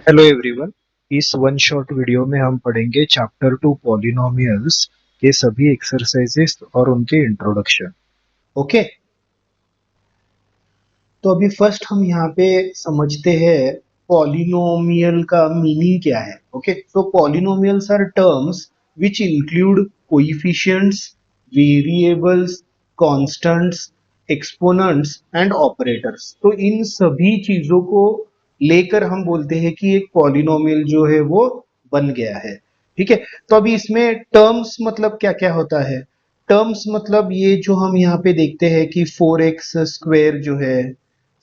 Hello everyone. इस one shot video में हम पढ़ेंगे चैप्टर 2 पॉलिनोमियल्स के सभी एक्सरसाइजेस और उनके इंट्रोडक्शन। ओके, तो अभी फर्स्ट हम यहाँ पे समझते हैं पॉलिनोमियल का मीनिंग क्या है। ओके, तो polynomials are terms which include coefficients, variables, constants, exponents and operators. तो इन सभी चीजों को लेकर हम बोलते हैं कि एक पॉलिनोमियल जो है वो बन गया है। ठीक है, तो अभी इसमें टर्म्स मतलब क्या क्या होता है। टर्म्स मतलब ये जो हम यहाँ पे देखते हैं कि 4x² जो है,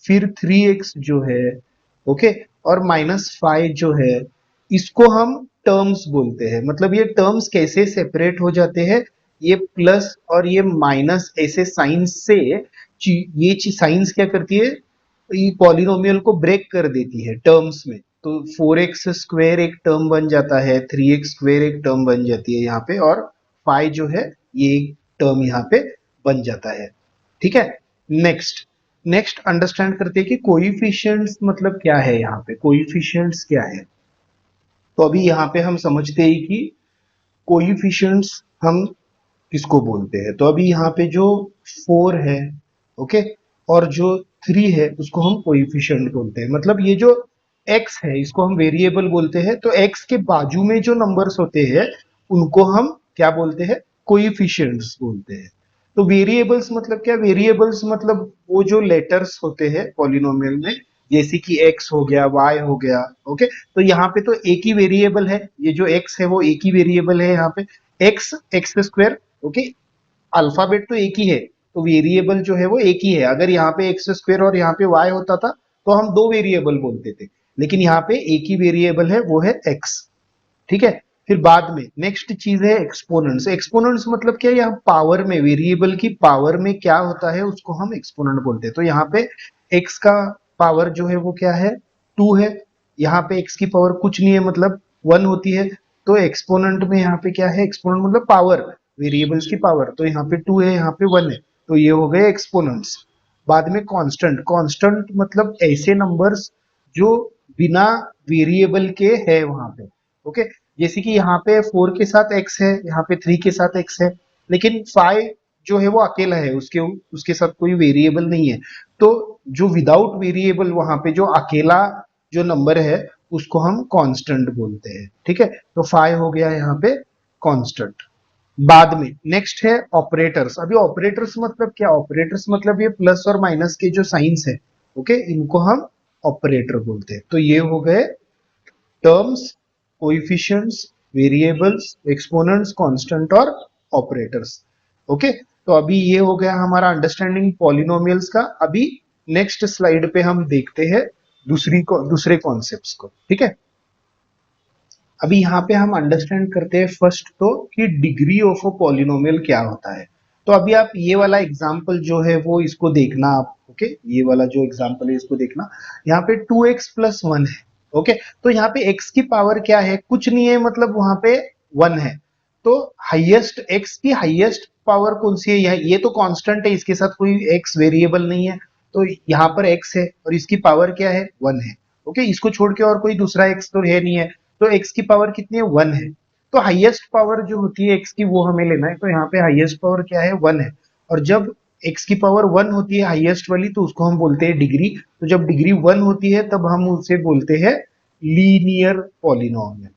फिर 3x जो है, ओके, और -5 जो है, इसको हम टर्म्स बोलते हैं। मतलब ये टर्म्स कैसे सेपरेट हो जाते हैं, ये प्लस और ये माइनस ऐसे साइंस से ये साइंस क्या करती है, ये पॉलिनोमियल को ब्रेक कर देती है टर्म्स में। तो 4x² एक टर्म बन जाता है, 3x² एक टर्म बन जाती है यहाँ पे, और 5 जो है ये एक टर्म यहाँ पे बन जाता है। ठीक है, नेक्स्ट नेक्स्ट अंडरस्टैंड करते हैं कि कोएफिशिएंट्स मतलब क्या है। यहाँ पे कोएफिशिएंट्स क्या है, तो अभी यहाँ पे हम समझते हैं कि कोएफिशिएंट्स हम किसको बोलते हैं। तो अभी यहाँ पे जो 4 है, ओके, और जो 3 है उसको हम कोएफिशिएंट बोलते हैं। मतलब ये जो x है इसको हम वेरिएबल बोलते हैं, तो x के बाजू में जो नंबर्स होते हैं उनको हम क्या बोलते हैं, कोएफिशिएंट्स बोलते हैं। तो वेरिएबल्स मतलब क्या, वेरिएबल्स मतलब वो जो लेटर्स होते हैं पॉलिनोमियल में, जैसे कि x हो गया, y हो गया। ओके, तो यहाँ पे तो एक ही वेरिएबल है, ये जो x है वो एक ही वेरिएबल है यहाँ पे, x² ओके, अल्फाबेट तो एक ही है, तो वेरिएबल जो है वो एक ही है। अगर यहाँ पे x² और यहाँ पे y होता था तो हम दो वेरिएबल बोलते थे, लेकिन यहाँ पे एक ही वेरिएबल है, वो है x। ठीक है, फिर बाद में नेक्स्ट चीज है एक्सपोनेंट्स। एक्सपोनेंट्स मतलब क्या है, यहाँ पावर में, वेरिएबल की पावर में क्या होता है उसको हम एक्सपोनेंट बोलते हैं। तो यहाँ पे x का पावर जो है वो क्या है, 2 है। यहाँ पे x की पावर कुछ नहीं है, मतलब 1 होती है। तो एक्सपोनेंट में यहाँ पे क्या है, एक्सपोनेंट मतलब पावर, वेरिएबल्स की पावर। तो यहाँ पे 2 है, यहाँ पे 1 है, तो ये हो गए एक्सपोनेंट्स। बाद में कांस्टेंट। कांस्टेंट मतलब ऐसे नंबर्स जो बिना वेरिएबल के है वहां पे। ओके, जैसे कि यहाँ पे 4 के साथ x है, यहाँ पे 3 के साथ x है, लेकिन 5 जो है वो अकेला है, उसके उसके साथ कोई वेरिएबल नहीं है। तो जो विदाउट वेरिएबल वहां पे जो अकेला जो नंबर है उसको हम कांस्टेंट बोलते हैं। ठीक है, तो 5 हो गया यहाँ पे कांस्टेंट। बाद में नेक्स्ट है ऑपरेटर्स। अभी ऑपरेटर्स मतलब क्या, ऑपरेटर्स मतलब ये प्लस और माइनस के जो साइंस है, ओके, इनको हम ऑपरेटर बोलते हैं। तो ये हो गए terms, coefficients, variables, exponents, constant और ऑपरेटर्स। ओके, तो अभी ये हो गया हमारा अंडरस्टैंडिंग पॉलिनोमियल्स का। अभी नेक्स्ट स्लाइड पे हम देखते हैं दूसरे कॉन्सेप्ट्स को। ठीक है, अभी यहाँ पे हम अंडरस्टैंड करते हैं फर्स्ट तो कि डिग्री ऑफ अ पॉलिनोमियल क्या होता है। तो अभी आप ये वाला एग्जांपल जो है वो इसको देखना आप। ओके, ये वाला जो एग्जांपल है इसको देखना। यहाँ पे 2x+1 है। ओके, तो यहाँ पे x की पावर क्या है, कुछ नहीं है, मतलब वहां पे 1 है। तो हाईएस्ट x की हाईएस्ट पावर कौन सी है, ये तो कांस्टेंट है, इसके साथ कोई x वेरिएबल नहीं है। तो यहाँ पर x है और इसकी पावर क्या है, 1 है। ओके, इसको छोड़ के और कोई दूसरा x तो है नहीं है, तो x की पावर कितनी है, 1 है। तो हाईएस्ट पावर जो होती है x की वो हमें लेना है। तो यहाँ पे हाईएस्ट पावर क्या है, 1 है। और जब x की पावर 1 होती है हाईएस्ट वाली, तो उसको हम बोलते हैं डिग्री। तो जब डिग्री 1 होती है तब हम उसे बोलते हैं लीनियर पॉलिनोमियल।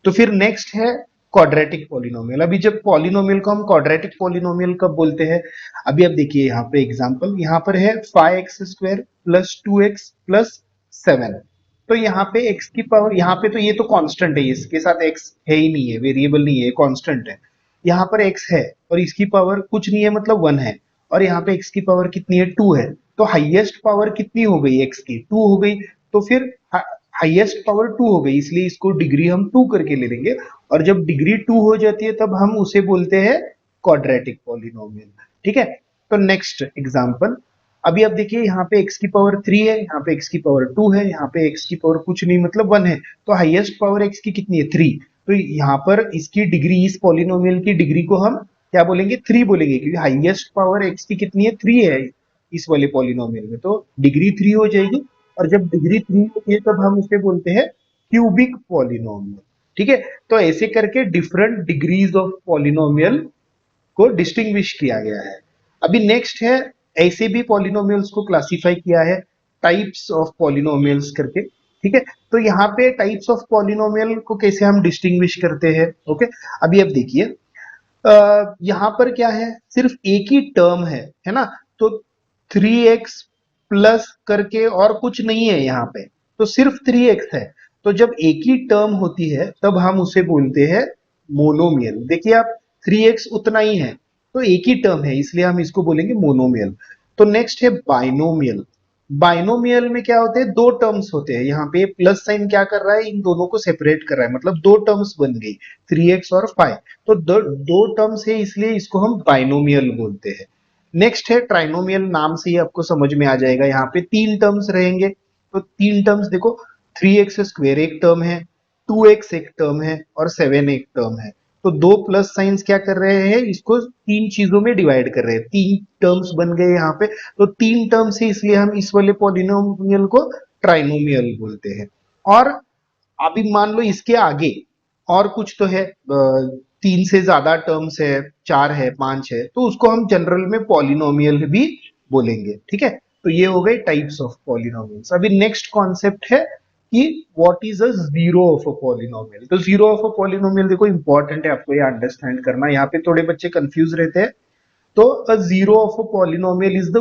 तो फिर नेक्स्ट है क्वाड्रेटिक पॉलिनोमियल। अभी जब पॉलिनोमियल को हम क्वाड्रेटिक पॉलिनोमियल कब बोलते हैं, अभी आप देखिए यहाँ पे एग्जांपल, यहाँ पर है 5x² प्लस 2x प्लस 7। तो यहाँ पे x की पावर, यहाँ पे तो ये तो कांस्टेंट है, इसके साथ x है ही नहीं है, वेरिएबल नहीं है, कांस्टेंट है। यहाँ पर x है और इसकी पावर कुछ नहीं है, मतलब 1 है। और यहाँ पे x की पावर कितनी है, 2 है। तो हाईएस्ट पावर कितनी हो गई x की, 2 हो गई। तो फिर हाईएस्ट पावर 2 हो गई, इसलिए इसको डिग्री हम 2 करके ले लेंगे। और जब डिग्री 2 हो जाती है तब हम उसे बोलते हैं क्वाड्रेटिक पॉलिनोमियल। ठीक है, तो नेक्स्ट एग्जांपल, अभी आप देखिए यहाँ पे x की पावर 3 है, यहाँ पे x की पावर 2 है, यहाँ पे x की पावर कुछ नहीं, मतलब 1 है। तो हाईएस्ट पावर x की कितनी है, 3। तो यहाँ पर इसकी डिग्री, इस पॉलिनोमियल की डिग्री को हम क्या बोलेंगे, 3 बोलेंगे, क्योंकि हाईएस्ट पावर x की कितनी है, 3 है इस वाले पॉलिनोमियल में। तो डिग्री 3 हो जाएगी। और जब डिग्री 3 होती है तब हम उसे बोलते हैं क्यूबिक पॉलिनोमियल। ठीक है, तो ऐसे करके डिफरेंट डिग्रीज ऑफ पॉलिनोमियल को डिस्टिंग्विश किया गया है। अभी नेक्स्ट है, ऐसे भी पॉलिनोमियल्स को क्लासिफाई किया है टाइप्स ऑफ पॉलिनोमियल्स करके। ठीक है, तो यहाँ पे टाइप्स ऑफ पॉलिनोमियल को कैसे हम डिस्टिंग्विश करते हैं। ओके, अभी अब देखिए, यहाँ पर क्या है, सिर्फ एक ही टर्म है ना, तो 3x प्लस करके और कुछ नहीं है यहाँ पे, तो सिर्फ 3x है। तो जब एक ही टर्म होती है तब हम उसे बोलते हैं मोनोमियल। देखिए आप, 3x उतना ही है तो एक ही टर्म है, इसलिए हम इसको बोलेंगे मोनोमियल। तो नेक्स्ट है बाइनोमियल। बाइनोमियल में क्या होते हैं, दो टर्म्स होते हैं। यहाँ पे प्लस साइन क्या कर रहा है, इन दोनों को सेपरेट कर रहा है, मतलब दो टर्म्स बन गई, 3x और 5। तो दो टर्म्स है, इसलिए इसको हम बाइनोमियल बोलते हैं। नेक्स्ट है ट्राइनोमियल, नाम से ही आपको समझ में आ जाएगा, यहाँ पे तीन टर्म्स रहेंगे। तो तीन टर्म्स देखो, 3x² एक टर्म है, 2x एक टर्म है और 7 एक टर्म है। तो दो प्लस साइंस क्या कर रहे हैं, इसको तीन चीजों में डिवाइड कर रहे हैं, तीन टर्म्स बन गए यहाँ पे। तो तीन टर्म्स है, इसलिए हम इस वाले पॉलिनोमियल को ट्राइनोमियल बोलते हैं। और अभी मान लो इसके आगे और कुछ तो है, तीन से ज्यादा टर्म्स है, चार है, पांच है, तो उसको हम जनरल में पॉलिनोमियल भी बोलेंगे। ठीक है, तो ये हो गए टाइप्स ऑफ पॉलिनोमियल्स। अभी नेक्स्ट कॉन्सेप्ट है कि what is a zero of a polynomial. तो जीरो ऑफ अ पॉलिनोमियल देखो इंपॉर्टेंट है, आपको ये अंडरस्टैंड करना, यहाँ पे थोड़े बच्चे कंफ्यूज रहते हैं। तो a zero of a polynomial is the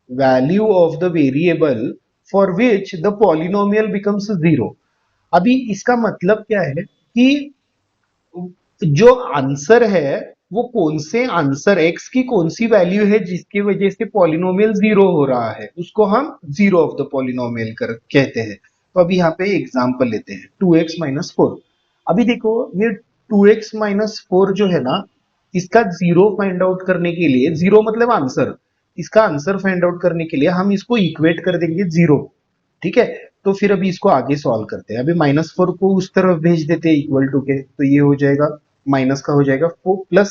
value of the variable for which the polynomial becomes zero. अभी इसका मतलब क्या है कि जो आंसर है वो कौन से आंसर x की कौन सी वैल्यू है जिसकी वजह से पॉलिनोमियल जीरो हो रहा है, उसको हम जीरो ऑफ द पॉलिनोमियल कर कहते हैं। तो अभी यहाँ पे एग्जांपल लेते हैं, 2x-4। अभी देखो ये 2x-4 जो है ना, इसका जीरो फाइंड आउट करने के लिए, जीरो मतलब आंसर, इसका आंसर फाइंड आउट करने के लिए हम इसको इक्वेट कर देंगे जीरो। ठीक है, तो फिर अभी इसको आगे सॉल्व करते हैं। अभी -4 को उस तरफ भेज देते हैं इक्वल टू के, तो ये हो जाएगा माइनस का हो जाएगा 4 प्लस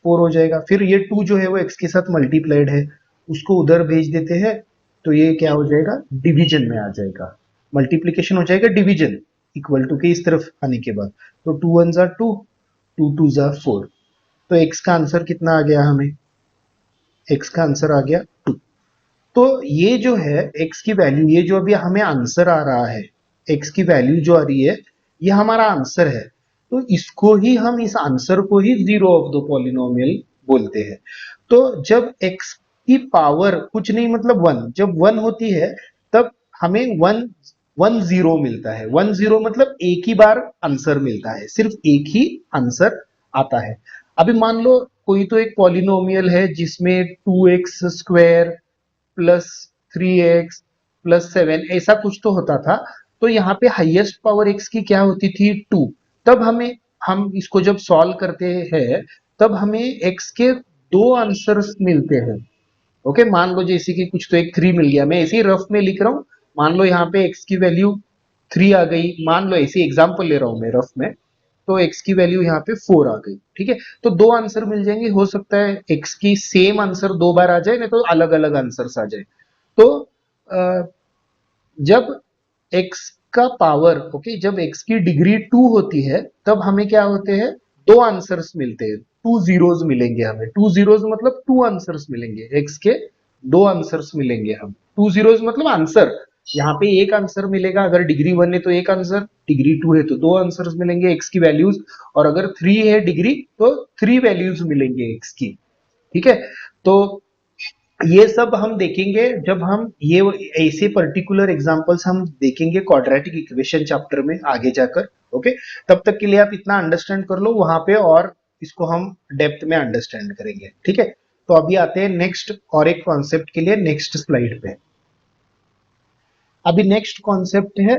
4 हो जाएगा। फिर ये 2 जो है वो x के साथ मल्टीप्लाइड है, उसको उधर भेज देते हैं, तो ये क्या हो जाएगा, डिवीजन में आ जाएगा, मल्टीप्लीकेशन हो जाएगा डिवीजन, इक्वल टू के इस तरफ आने के बाद। तो 2 1 जा 2, 2 2 जा 4। तो x का आंसर कितना आ गया हमें, x का आंसर आ गया 2। तो ये जो है x की वैल्यू, ये जो अभी हमें आंसर आ रहा है, x की वैल्यू जो आ रही है, ये हमारा आंसर है। तो इसको ही हम, इस आंसर को ही जीरो ऑफ द पॉलिनोमियल बोलते हैं। तो जब x की पावर कुछ नहीं मतलब 1, जब 1 होती है तब हमें 1 1 0 मिलता है। 1 0 मतलब एक ही बार आंसर मिलता है, सिर्फ एक ही आंसर आता है। अभी मान लो कोई तो एक पॉलिनोमियल है जिसमें 2x² प्लस 3x प्लस 7 ऐसा कुछ तो होता था। तो यहाँ पे हाईएस्ट पावर x की क्या होती थी, 2। तब हम इसको जब सॉल्व करते हैं तब हमें x के दो आंसर्स मिलते हैं। ओके, मान लो जैसे कि कुछ तो एक 3 मिल गया, मैं ऐसे ही रफ में लिख रहा हूँ। मान लो यहाँ पे x की वैल्यू 3 आ गई, मान लो ऐसे एग्जांपल ले रहा हूँ मैं रफ में, तो x की वैल्यू यहाँ पे 4 आ गई। ठीक है, तो दो आंसर मिल जाएंगे, हो सकता है x की सेम आंसर दो बार आ जाए, नहीं तो अलग अलग आंसर आ जाए। तो जब x का पावर, ओके, जब x की डिग्री 2 होती है तब हमें क्या होते हैं, दो आंसर्स मिलते हैं, 2 जीरोस मिलेंगे हमें। 2 जीरोस मतलब 2 आंसर्स मिलेंगे, x के दो आंसर्स मिलेंगे हम। 2 जीरोस मतलब आंसर, यहाँ पे एक आंसर मिलेगा, अगर डिग्री 1 है तो एक आंसर, डिग्री 2 है तो दो आंसर्स मिलेंगे x की वैल्यूज, और अगर 3 है डिग्री तो 3 वैल्यूज मिलेंगे x की। ठीक है, तो ये सब हम देखेंगे जब हम ये ऐसे पर्टिकुलर एग्जांपल्स हम देखेंगे क्वाड्रेटिक इक्वेशन चैप्टर में आगे जाकर। ओके, तब तक के लिए आप इतना अंडरस्टैंड कर लो वहां पे, और इसको हम डेप्थ में अंडरस्टैंड करेंगे। ठीक है, तो अभी आते हैं नेक्स्ट और एक कॉन्सेप्ट के लिए, नेक्स्ट स्लाइड पे। अभी नेक्स्ट कॉन्सेप्ट है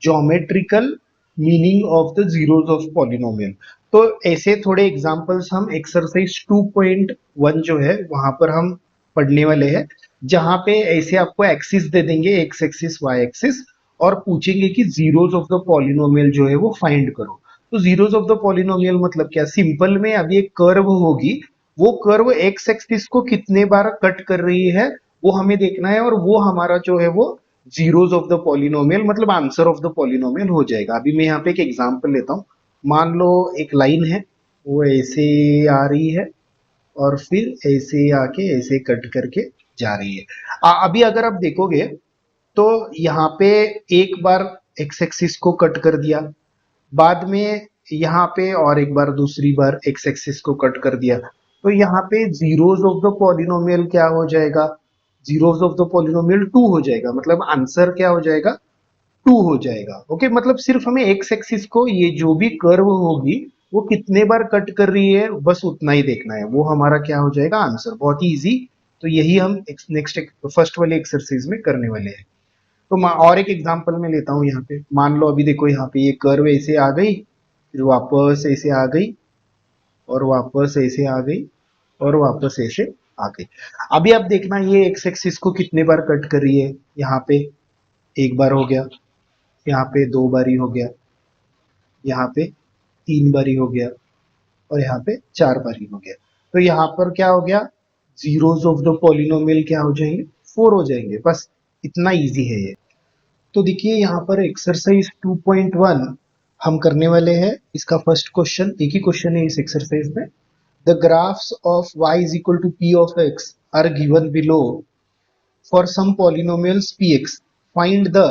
geometrical meaning of the zeros of polynomial. तो ऐसे थोड़े एग्जांपल्स हम एक्सरसाइज 2.1 जो है वहां पर हम पढ़ने वाले हैं, जहां पे ऐसे आपको एक्सिस दे देंगे, एक्स एक्सिस वाई एक्सिस, और पूछेंगे कि जीरोस ऑफ द पॉलिनोमियल जो है वो फाइंड करो। तो जीरोस ऑफ द पॉलिनोमियल मतलब क्या, सिंपल में अभी एक कर्व होगी, वो कर्व एक्स एक्सिस को कितने बार कट कर रही है वो हमें देखना है, और वो हमारा जो है वो जीरोज ऑफ द पॉलिनोमियल, मतलब आंसर ऑफ द पॉलिनोमियल हो जाएगा। अभी मैं यहाँ पे एक एग्जांपल लेता हूँ। मान लो एक लाइन है, वो ऐसे आ रही है और फिर ऐसे आके ऐसे कट करके जा रही है। अभी अगर आप देखोगे तो यहाँ पे एक बार एक्स एक्सिस को कट कर दिया, बाद में यहाँ पे और एक बार दूसरी बार एक्स एक्सिस को कट कर दिया, तो यहाँ पे जीरोज ऑफ द पॉलिनोमियल क्या हो जाएगा, जीरोज ऑफ द पॉलिनोमियल 2 हो जाएगा, मतलब आंसर क्या हो जाएगा, 2 हो जाएगा। ओके, मतलब सिर्फ हमें एक्स एक्सिस को, ये जो भी कर्व होगी वो कितने बार कट कर रही है बस उतना ही देखना है, वो हमारा क्या हो जाएगा, आंसर। बहुत ही इजी। तो यही हम नेक्स्ट फर्स्ट वाले एक्सरसाइज में करने वाले हैं। तो और एक एग्जांपल में लेता हूँ। यहाँ पे मान लो अभी देखो, यहाँ पे ये कर्व ऐसे आ गई, फिर वापस ऐसे आ गई, और वापस ऐसे आ गई, और वापस ऐसे आ गई। अभी आप देखना ये एक्स एक्सिस को कितने बार कट कर रही है। यहाँ पे एक बार हो गया, यहाँ पे दो बारी हो गया, यहाँ पे तीन बारी हो गया, और यहाँ पे चार बारी हो गया। तो यहाँ पर क्या हो गया, जीरोज ऑफ द पॉलिनोमियल क्या हो जाएंगे, 4 हो जाएंगे। बस इतना इजी है ये। तो देखिए यहाँ पर एक्सरसाइज 2.1 हम करने वाले हैं। इसका फर्स्ट क्वेश्चन, एक ही क्वेश्चन है इस एक्सरसाइज में। The graphs of y is equal to p of x are given below for some polynomials px. Find the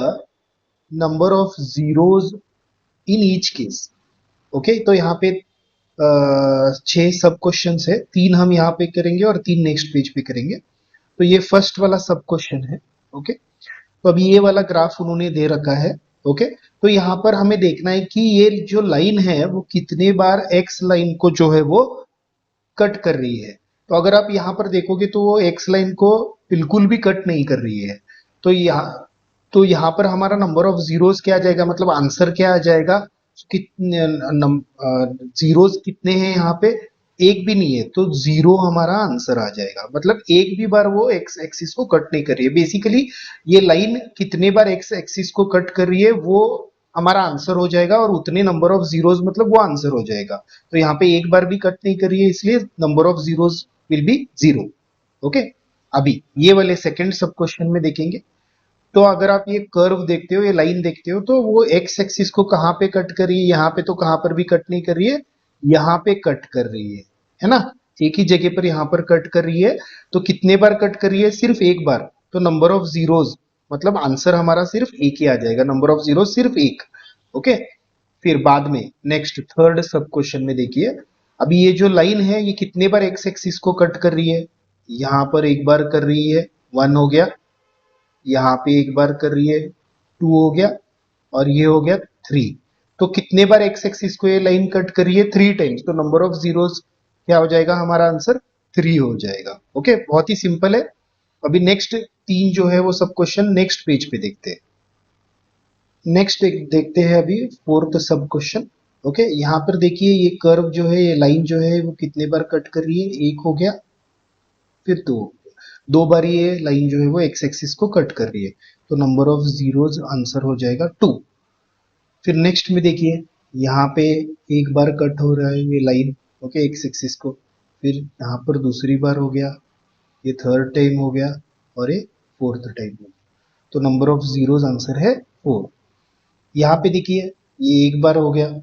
number of zeros in each case. Okay, तो यहाँ पे 6 सब क्वेश्चन है, 3 हम यहाँ पे करेंगे और 3 नेक्स्ट पेज पे करेंगे। तो ये फर्स्ट वाला सब क्वेश्चन है। ओके, तो अभी ये वाला ग्राफ उन्होंने दे रखा है। ओके, तो यहाँ पर हमें देखना है कि ये जो लाइन है वो कितने बार एक्स लाइन को जो है वो कट कर रही है। तो अगर आप यहाँ पर देखोगे तो वो एक्स लाइन को बिल्कुल भी कट नहीं कर रही है। तो यहाँ पर हमारा नंबर ऑफ जीरोस क्या आ जाएगा, मतलब आंसर क्या आ जाएगा, कितने जीरोस कितने हैं यहाँ पे, एक भी नहीं है, तो जीरो हमारा आंसर आ जाएगा। मतलब एक भी बार वो एक्स एक्सिस को कट नहीं कर रही है। बेसिकली ये लाइन कितने बार एक्स एक्सिस को कट कर रही है वो हमारा आंसर हो जाएगा, और उतने नंबर ऑफ जीरोस मतलब वो आंसर हो जाएगा। तो यहाँ पे एक बार भी कट नहीं कर रही है, इसलिए number of zeros will be 0। Okay, अभी ये वाले सेकंड सब क्वेश्चन में देखेंगे। तो अगर आप ये कर्व देखते हो, ये लाइन देखते हो, तो वो एक्स एक्सिस को कहाँ पे कट कर रही है, यहाँ पे तो कहाँ पर भी कट नहीं कर रही है, यहाँ पे कट कर रही है ना, एक ही जगह पर यहाँ पर कट कर रही है। तो कितने बार कट कर रही है, सिर्फ एक बार। तो नंबर ऑफ जीरोज मतलब आंसर हमारा सिर्फ एक ही आ जाएगा, नंबर ऑफ जीरो सिर्फ एक। ओके, फिर बाद में नेक्स्ट थर्ड सब क्वेश्चन में देखिए। अभी ये जो लाइन है ये कितने बार एक्स एक्सिस को कट कर रही है, यहाँ पर एक बार कर रही है, 1 हो गया, यहाँ पे एक बार कर रही है, 2 हो गया, और ये हो गया 3। तो कितने बार एक्स एक्सिस को ये लाइन कट कर रही है, 3 टाइम्स। तो नंबर ऑफ जीरोस क्या हो जाएगा, हमारा आंसर 3 हो जाएगा। ओके, बहुत ही सिंपल है। अभी नेक्स्ट 3 जो है वो सब क्वेश्चन नेक्स्ट पेज पे देखते हैं। नेक्स्ट देखते हैं अभी फोर्थ सब क्वेश्चन। ओके, यहाँ पर देखिए ये कर्व जो है, ये लाइन जो है वो कितने बार कट कर रही है, एक हो गया, फिर दो बार ये लाइन जो है वो एक्स एक्सिस को कट कर रही है। तो नंबर ऑफ जीरोज आंसर हो जाएगा 2। फिर नेक्स्ट में देखिए, यहाँ पे एक बार कट हो रहा है ये लाइन, ओके, एक्स एक्सिस को, फिर यहाँ पर दूसरी बार हो गया, ये थर्ड टाइम हो गया, और ये फोर्थ टाइम हो गया। तो नंबर ऑफ जीरोज आंसर है 4। यहाँ पे देखिए ये एक बार हो गया।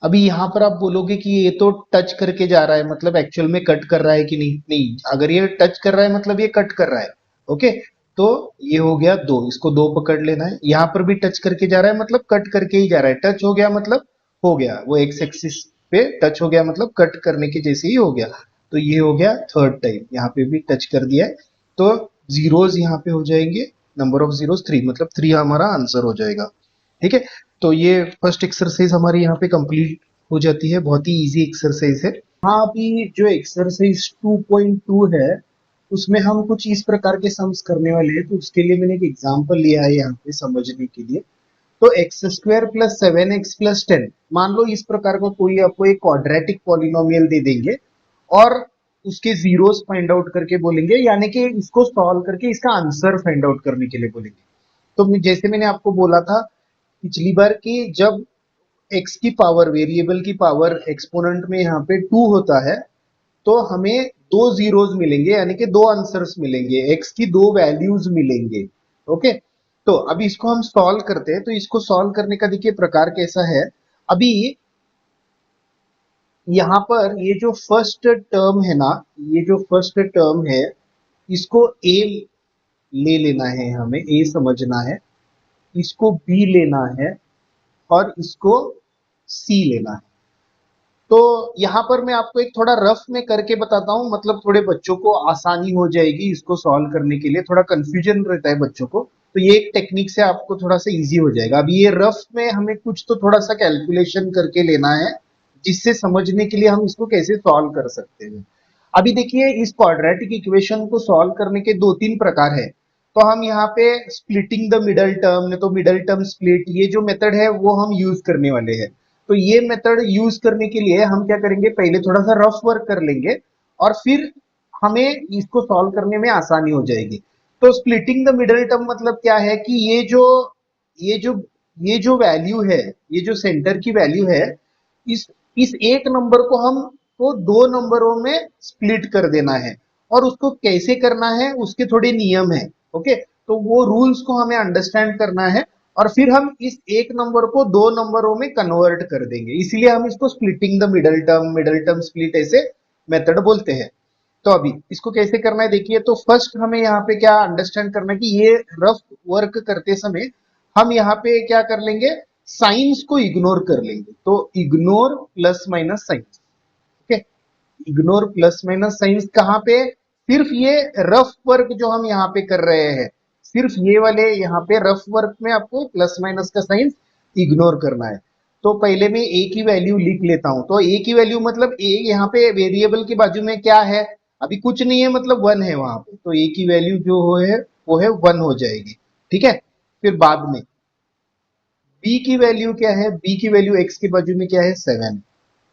अभी यहाँ पर आप बोलोगे कि ये तो टच करके जा रहा है, मतलब एक्चुअल में कट कर रहा है कि नहीं, नहीं, अगर ये टच कर रहा है मतलब ये कट कर रहा है। ओके, तो ये हो गया 2, इसको 2 पकड़ लेना है। यहाँ पर भी टच करके जा रहा है मतलब कट करके ही जा रहा है, टच हो गया मतलब हो गया, वो एक्स एक्सिस पे टच हो गया मतलब कट करने के जैसे ही हो गया। तो ये हो गया थर्ड टाइम, यहाँ पे भी टच कर दिया है, तो जीरोज यहाँ पे हो जाएंगे, नंबर ऑफ जीरोज 3, मतलब 3 हमारा आंसर हो जाएगा। ठीक है, तो ये फर्स्ट एक्सरसाइज हमारी यहाँ पे कंप्लीट हो जाती है। बहुत ही इजी एक्सरसाइज है। हाँ, अभी जो एक्सरसाइज 2.2 है उसमें हम कुछ इस प्रकार के सम्स करने वाले हैं। तो उसके लिए मैंने एक एग्जांपल लिया है यहाँ पे समझने के लिए। तो x square plus 7x plus 10, मान लो इस प्रकार का कोई आपको एक क्वाड्रेटिक पॉलिनोमियल दे देंगे और उसके जीरोस फाइंड आउट करके बोलेंगे, यानी कि इसको सॉल्व करके इसका आंसर फाइंड आउट करने के लिए बोलेंगे। तो जैसे मैंने आपको बोला था पिछली बार कि जब एक्स की पावर, वेरिएबल की पावर एक्सपोनेंट में यहाँ पे 2 होता है तो हमें दो जीरोस मिलेंगे, यानी कि दो आंसर्स मिलेंगे, एक्स की दो वैल्यूज मिलेंगे। ओके, तो अभी इसको हम सॉल्व करते हैं। तो इसको सॉल्व करने का देखिए प्रकार कैसा है। अभी यहाँ पर ये जो फर्स्ट टर्म है ना, ये जो फर्स्ट टर्म है, इसको ए ले लेना है, हमें ए समझना है, इसको बी लेना है और इसको सी लेना है। तो यहाँ पर मैं आपको एक थोड़ा रफ में करके बताता हूँ, मतलब थोड़े बच्चों को आसानी हो जाएगी इसको सॉल्व करने के लिए, थोड़ा कंफ्यूजन रहता है बच्चों को, तो ये एक टेक्निक से आपको थोड़ा सा इजी हो जाएगा। अभी ये रफ में हमें कुछ तो थोड़ा सा कैलकुलेशन करके लेना है, जिससे समझने के लिए हम इसको कैसे सॉल्व कर सकते हैं। अभी देखिए इस क्वाड्रेटिक इक्वेशन को सॉल्व करने के दो तीन प्रकार है। तो हम यहाँ पे स्प्लिटिंग द मिडल टर्म, ने तो मिडल टर्म स्प्लिट, ये जो मेथड है वो हम यूज करने वाले हैं। तो ये मेथड यूज करने के लिए हम क्या करेंगे, पहले थोड़ा सा रफ वर्क कर लेंगे और फिर हमें इसको सॉल्व करने में आसानी हो जाएगी। तो स्प्लिटिंग द मिडल टर्म मतलब क्या है कि ये जो ये जो वैल्यू है, ये जो सेंटर की वैल्यू है, इस इस एक नंबर को हम को दो नंबरों में स्प्लिट कर देना है। और उसको कैसे करना है उसके थोड़े नियम है। ओके, तो वो रूल्स को हमें अंडरस्टैंड करना है और फिर हम इस एक नंबर को दो नंबरों में कन्वर्ट कर देंगे, इसलिए हम इसको splitting the middle term split ऐसे मेथड बोलते हैं। तो अभी इसको कैसे करना है देखिए। तो फर्स्ट हमें यहाँ पे क्या अंडरस्टैंड करना है कि ये रफ वर्क करते समय हम यहाँ पे क्या कर लेंगे, साइंस को इग्नोर कर लेंगे। तो ignore plus minus science. Okay, ignore plus minus science कहाँ पे, सिर्फ ये रफ वर्क जो हम यहाँ पे कर रहे हैं, सिर्फ ये वाले यहाँ पे रफ वर्क में आपको प्लस माइनस का साइंस इग्नोर करना है। तो पहले मैं ए की वैल्यू लिख लेता हूं। तो ए की वैल्यू मतलब ए यहाँ पे वेरिएबल के बाजू में क्या है, अभी कुछ नहीं है, मतलब वन है वहां पे, तो ए की वैल्यू जो है वो है वन हो जाएगी। ठीक है, फिर बाद में बी की वैल्यू क्या है, बी की वैल्यू एक्स के बाजू में क्या है, सेवन,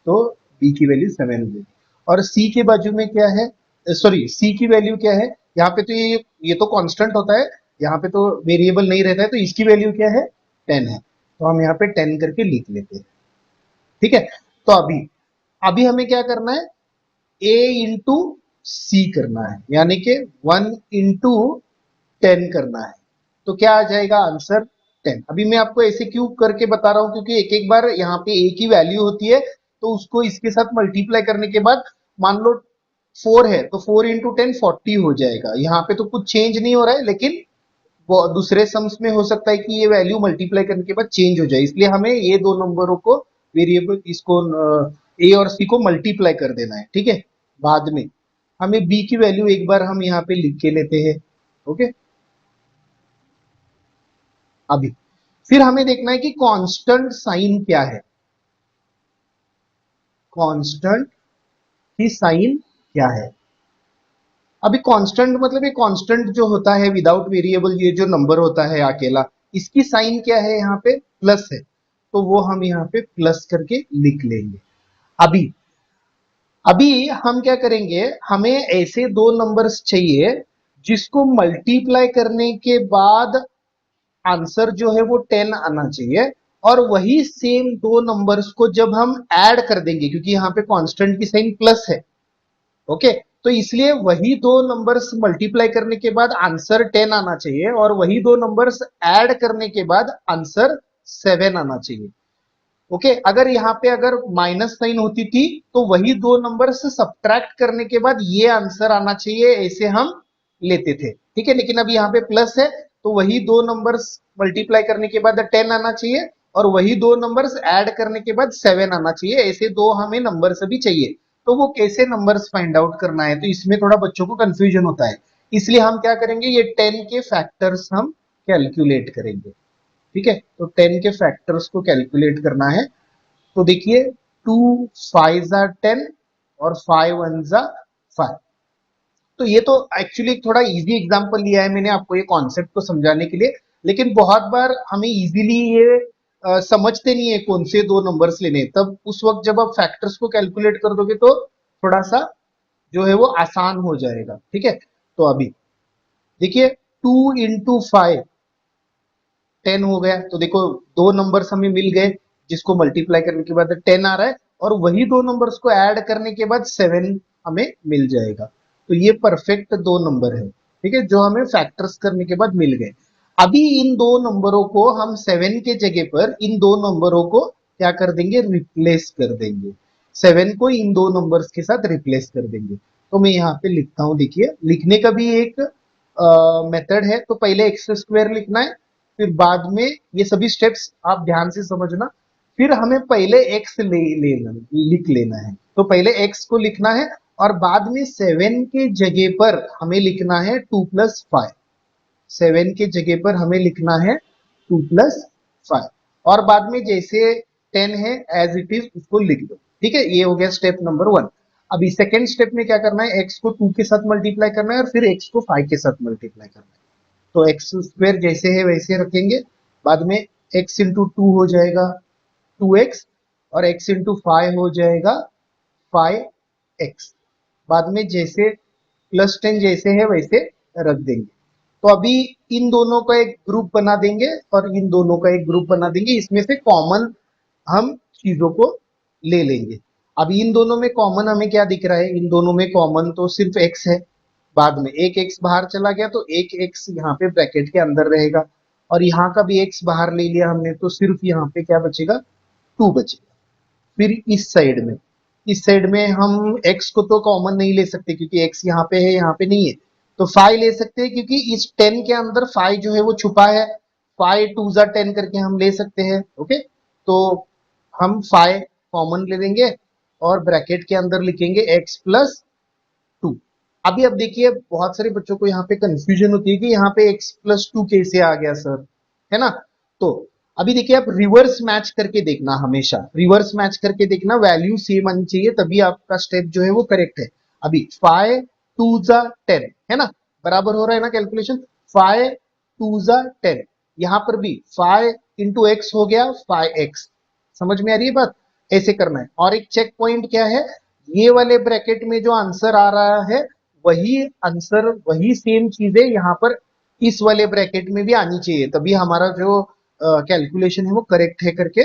तो बी की वैल्यू सेवन हो जाएगी। और सी के बाजू में क्या है, सॉरी सी की वैल्यू क्या है, यहाँ पे तो ये तो कांस्टेंट होता है, यहाँ पे तो वेरिएबल नहीं रहता है, तो इसकी वैल्यू क्या है, टेन है, तो हम यहाँ पे टेन करके लिख लेते हैं। ठीक है, तो अभी अभी हमें क्या करना है, ए इंटू सी करना है, यानी कि वन इंटू टेन करना है। तो क्या आ जाएगा आंसर, टेन। अभी मैं आपको ऐसे क्यों करके बता रहा हूं, क्योंकि एक एक बार यहाँ पे ए की वैल्यू होती है, तो उसको इसके साथ मल्टीप्लाई करने के बाद, मान लो फोर है तो फोर इंटू टेन 40 हो जाएगा। यहाँ पे तो कुछ चेंज नहीं हो रहा है, लेकिन वो दूसरे सम्स में हो सकता है कि ये वैल्यू मल्टीप्लाई करने के बाद चेंज हो जाए, इसलिए हमें ये दो नंबरों को, वेरिएबल इसको ए और सी को मल्टीप्लाई कर देना है। ठीक है, बाद में हमें बी की वैल्यू एक बार हम यहाँ पे लिख के लेते हैं। ओके, अभी फिर हमें देखना है कि कांस्टेंट साइन क्या है, कांस्टेंट की साइन क्या है। अभी कांस्टेंट मतलब ये कांस्टेंट जो होता है विदाउट वेरिएबल, ये जो नंबर होता है अकेला, इसकी साइन क्या है, यहाँ पे प्लस है, तो वो हम यहाँ पे प्लस करके लिख लेंगे। अभी अभी हम क्या करेंगे, हमें ऐसे दो नंबर्स चाहिए जिसको मल्टीप्लाई करने के बाद आंसर जो है वो टेन आना चाहिए, और वही सेम दो नंबर्स को जब हम ऐड कर देंगे, क्योंकि यहाँ पे कांस्टेंट की साइन प्लस है, ओके, तो इसलिए वही दो नंबर्स मल्टीप्लाई करने के बाद आंसर टेन आना चाहिए, और वही दो नंबर्स ऐड करने के बाद आंसर सेवन आना चाहिए। ओके, अगर यहाँ पे अगर माइनस साइन होती थी तो वही दो नंबर से सब्ट्रैक्ट करने के बाद ये आंसर आना चाहिए, ऐसे हम लेते थे। ठीक है, लेकिन अब यहाँ पे प्लस है, तो वही दो नंबर्स मल्टीप्लाई करने के बाद टेन आना चाहिए, और वही दो नंबर्स ऐड करने के बाद सेवन आना चाहिए, ऐसे दो हमें नंबर्स भी चाहिए। तो वो कैसे नंबर्स फाइंड आउट करना है, तो इसमें थोड़ा बच्चों को कंफ्यूजन होता है, इसलिए हम क्या करेंगे, ये टेन के फैक्टर्स हम कैलकुलेट करेंगे। ठीक है, तो टेन के फैक्टर्स को कैलकुलेट करना है। तो देखिए, टू फाइव जा टेन और फाइव वन जा फाइव। तो ये तो एक्चुअली थोड़ा इजी एग्जांपल लिया है मैंने आपको ये कॉन्सेप्ट को समझाने के लिए, लेकिन बहुत बार हमें इजीली ये समझते नहीं है कौन से दो नंबर्स लेने, तब उस वक्त जब आप फैक्टर्स को कैलकुलेट कर दोगे तो थोड़ा सा जो है वो आसान हो जाएगा। ठीक है, तो अभी देखिए, टू इंटू फाइव टेन हो गया, तो देखो दो नंबर्स हमें मिल गए जिसको मल्टीप्लाई करने के बाद टेन आ रहा है, और वही दो नंबर्स को ऐड करने के बाद सेवन हमें मिल जाएगा। तो ये परफेक्ट दो नंबर है, ठीक है, जो हमें फैक्टर्स करने के बाद मिल गए। अभी इन दो नंबरों को हम 7 के जगह पर इन दो नंबरों को क्या कर देंगे, रिप्लेस कर देंगे। 7 को इन दो नंबर्स के साथ रिप्लेस कर देंगे। तो मैं यहाँ पे लिखता हूं, देखिए लिखने का भी एक मेथड है। तो पहले एक्स स्क्वायर लिखना है, फिर बाद में ये सभी स्टेप्स आप ध्यान से समझना। फिर हमें पहले एक्स लिख लेना है। तो पहले एक्स को लिखना है और बाद में 7 के जगह पर हमें लिखना है 2+5। 7 के जगह पर हमें लिखना है 2+5 और बाद में जैसे 10 है एज इट इज उसको लिख दो। ठीक है, ये हो गया स्टेप नंबर 1। अभी सेकेंड स्टेप में क्या करना है, एक्स को 2 के साथ मल्टीप्लाई करना है और फिर एक्स को 5 के साथ मल्टीप्लाई करना है। तो एक्स स्क्वायर जैसे है वैसे रखेंगे, बाद में एक्स इंटू 2 हो जाएगा 2x और x इंटू 5 हो जाएगा 5x। बाद में जैसे +10 जैसे है वैसे रख देंगे। तो अभी इन दोनों का एक ग्रुप बना देंगे और इन दोनों का एक ग्रुप बना देंगे। इसमें से कॉमन हम चीजों को ले लेंगे। अब इन दोनों में कॉमन हमें क्या दिख रहा है, इन दोनों में कॉमन तो सिर्फ x है। बाद में एक x बाहर चला गया तो एक x यहाँ पे ब्रैकेट के अंदर रहेगा और यहाँ का भी x बाहर ले लिया हमने, तो सिर्फ यहाँ पे क्या बचेगा, 2 बचेगा। फिर इस साइड में हम x को तो कॉमन नहीं ले सकते क्योंकि x यहाँ पे है यहाँ पे नहीं है। तो 5 ले सकते हैं क्योंकि इस 10 के अंदर 5 जो है वो छुपा है। 5 2 जा 10 करके हम ले सकते हैं। ओके, तो हम 5 कॉमन ले लेंगे और ब्रैकेट के अंदर लिखेंगे x+2। अभी अब देखिए बहुत सारे बच्चों को यहाँ पे कंफ्यूजन होती है कि यहाँ पे x+2 कैसे आ गया सर, है ना। तो अभी देखिए आप रिवर्स मैच करके देखना, हमेशा रिवर्स मैच करके देखना, वैल्यू सेम आनी चाहिए तभी आपका स्टेप जो है वो करेक्ट है। अभी 5 2 जा 10 है ना, बराबर हो रहा है ना कैलकुलेशन, 5 2 जा 10। यहां पर भी 5 इंटू एक्स हो गया 5x। समझ में आ रही है बात, ऐसे करना है। और एक चेक पॉइंट क्या है, ये वाले ब्रैकेट में जो आंसर आ रहा है वही आंसर, वही सेम चीजें यहाँ पर इस वाले ब्रैकेट में भी आनी चाहिए, तभी हमारा जो कैलकुलेशन है वो करेक्ट है करके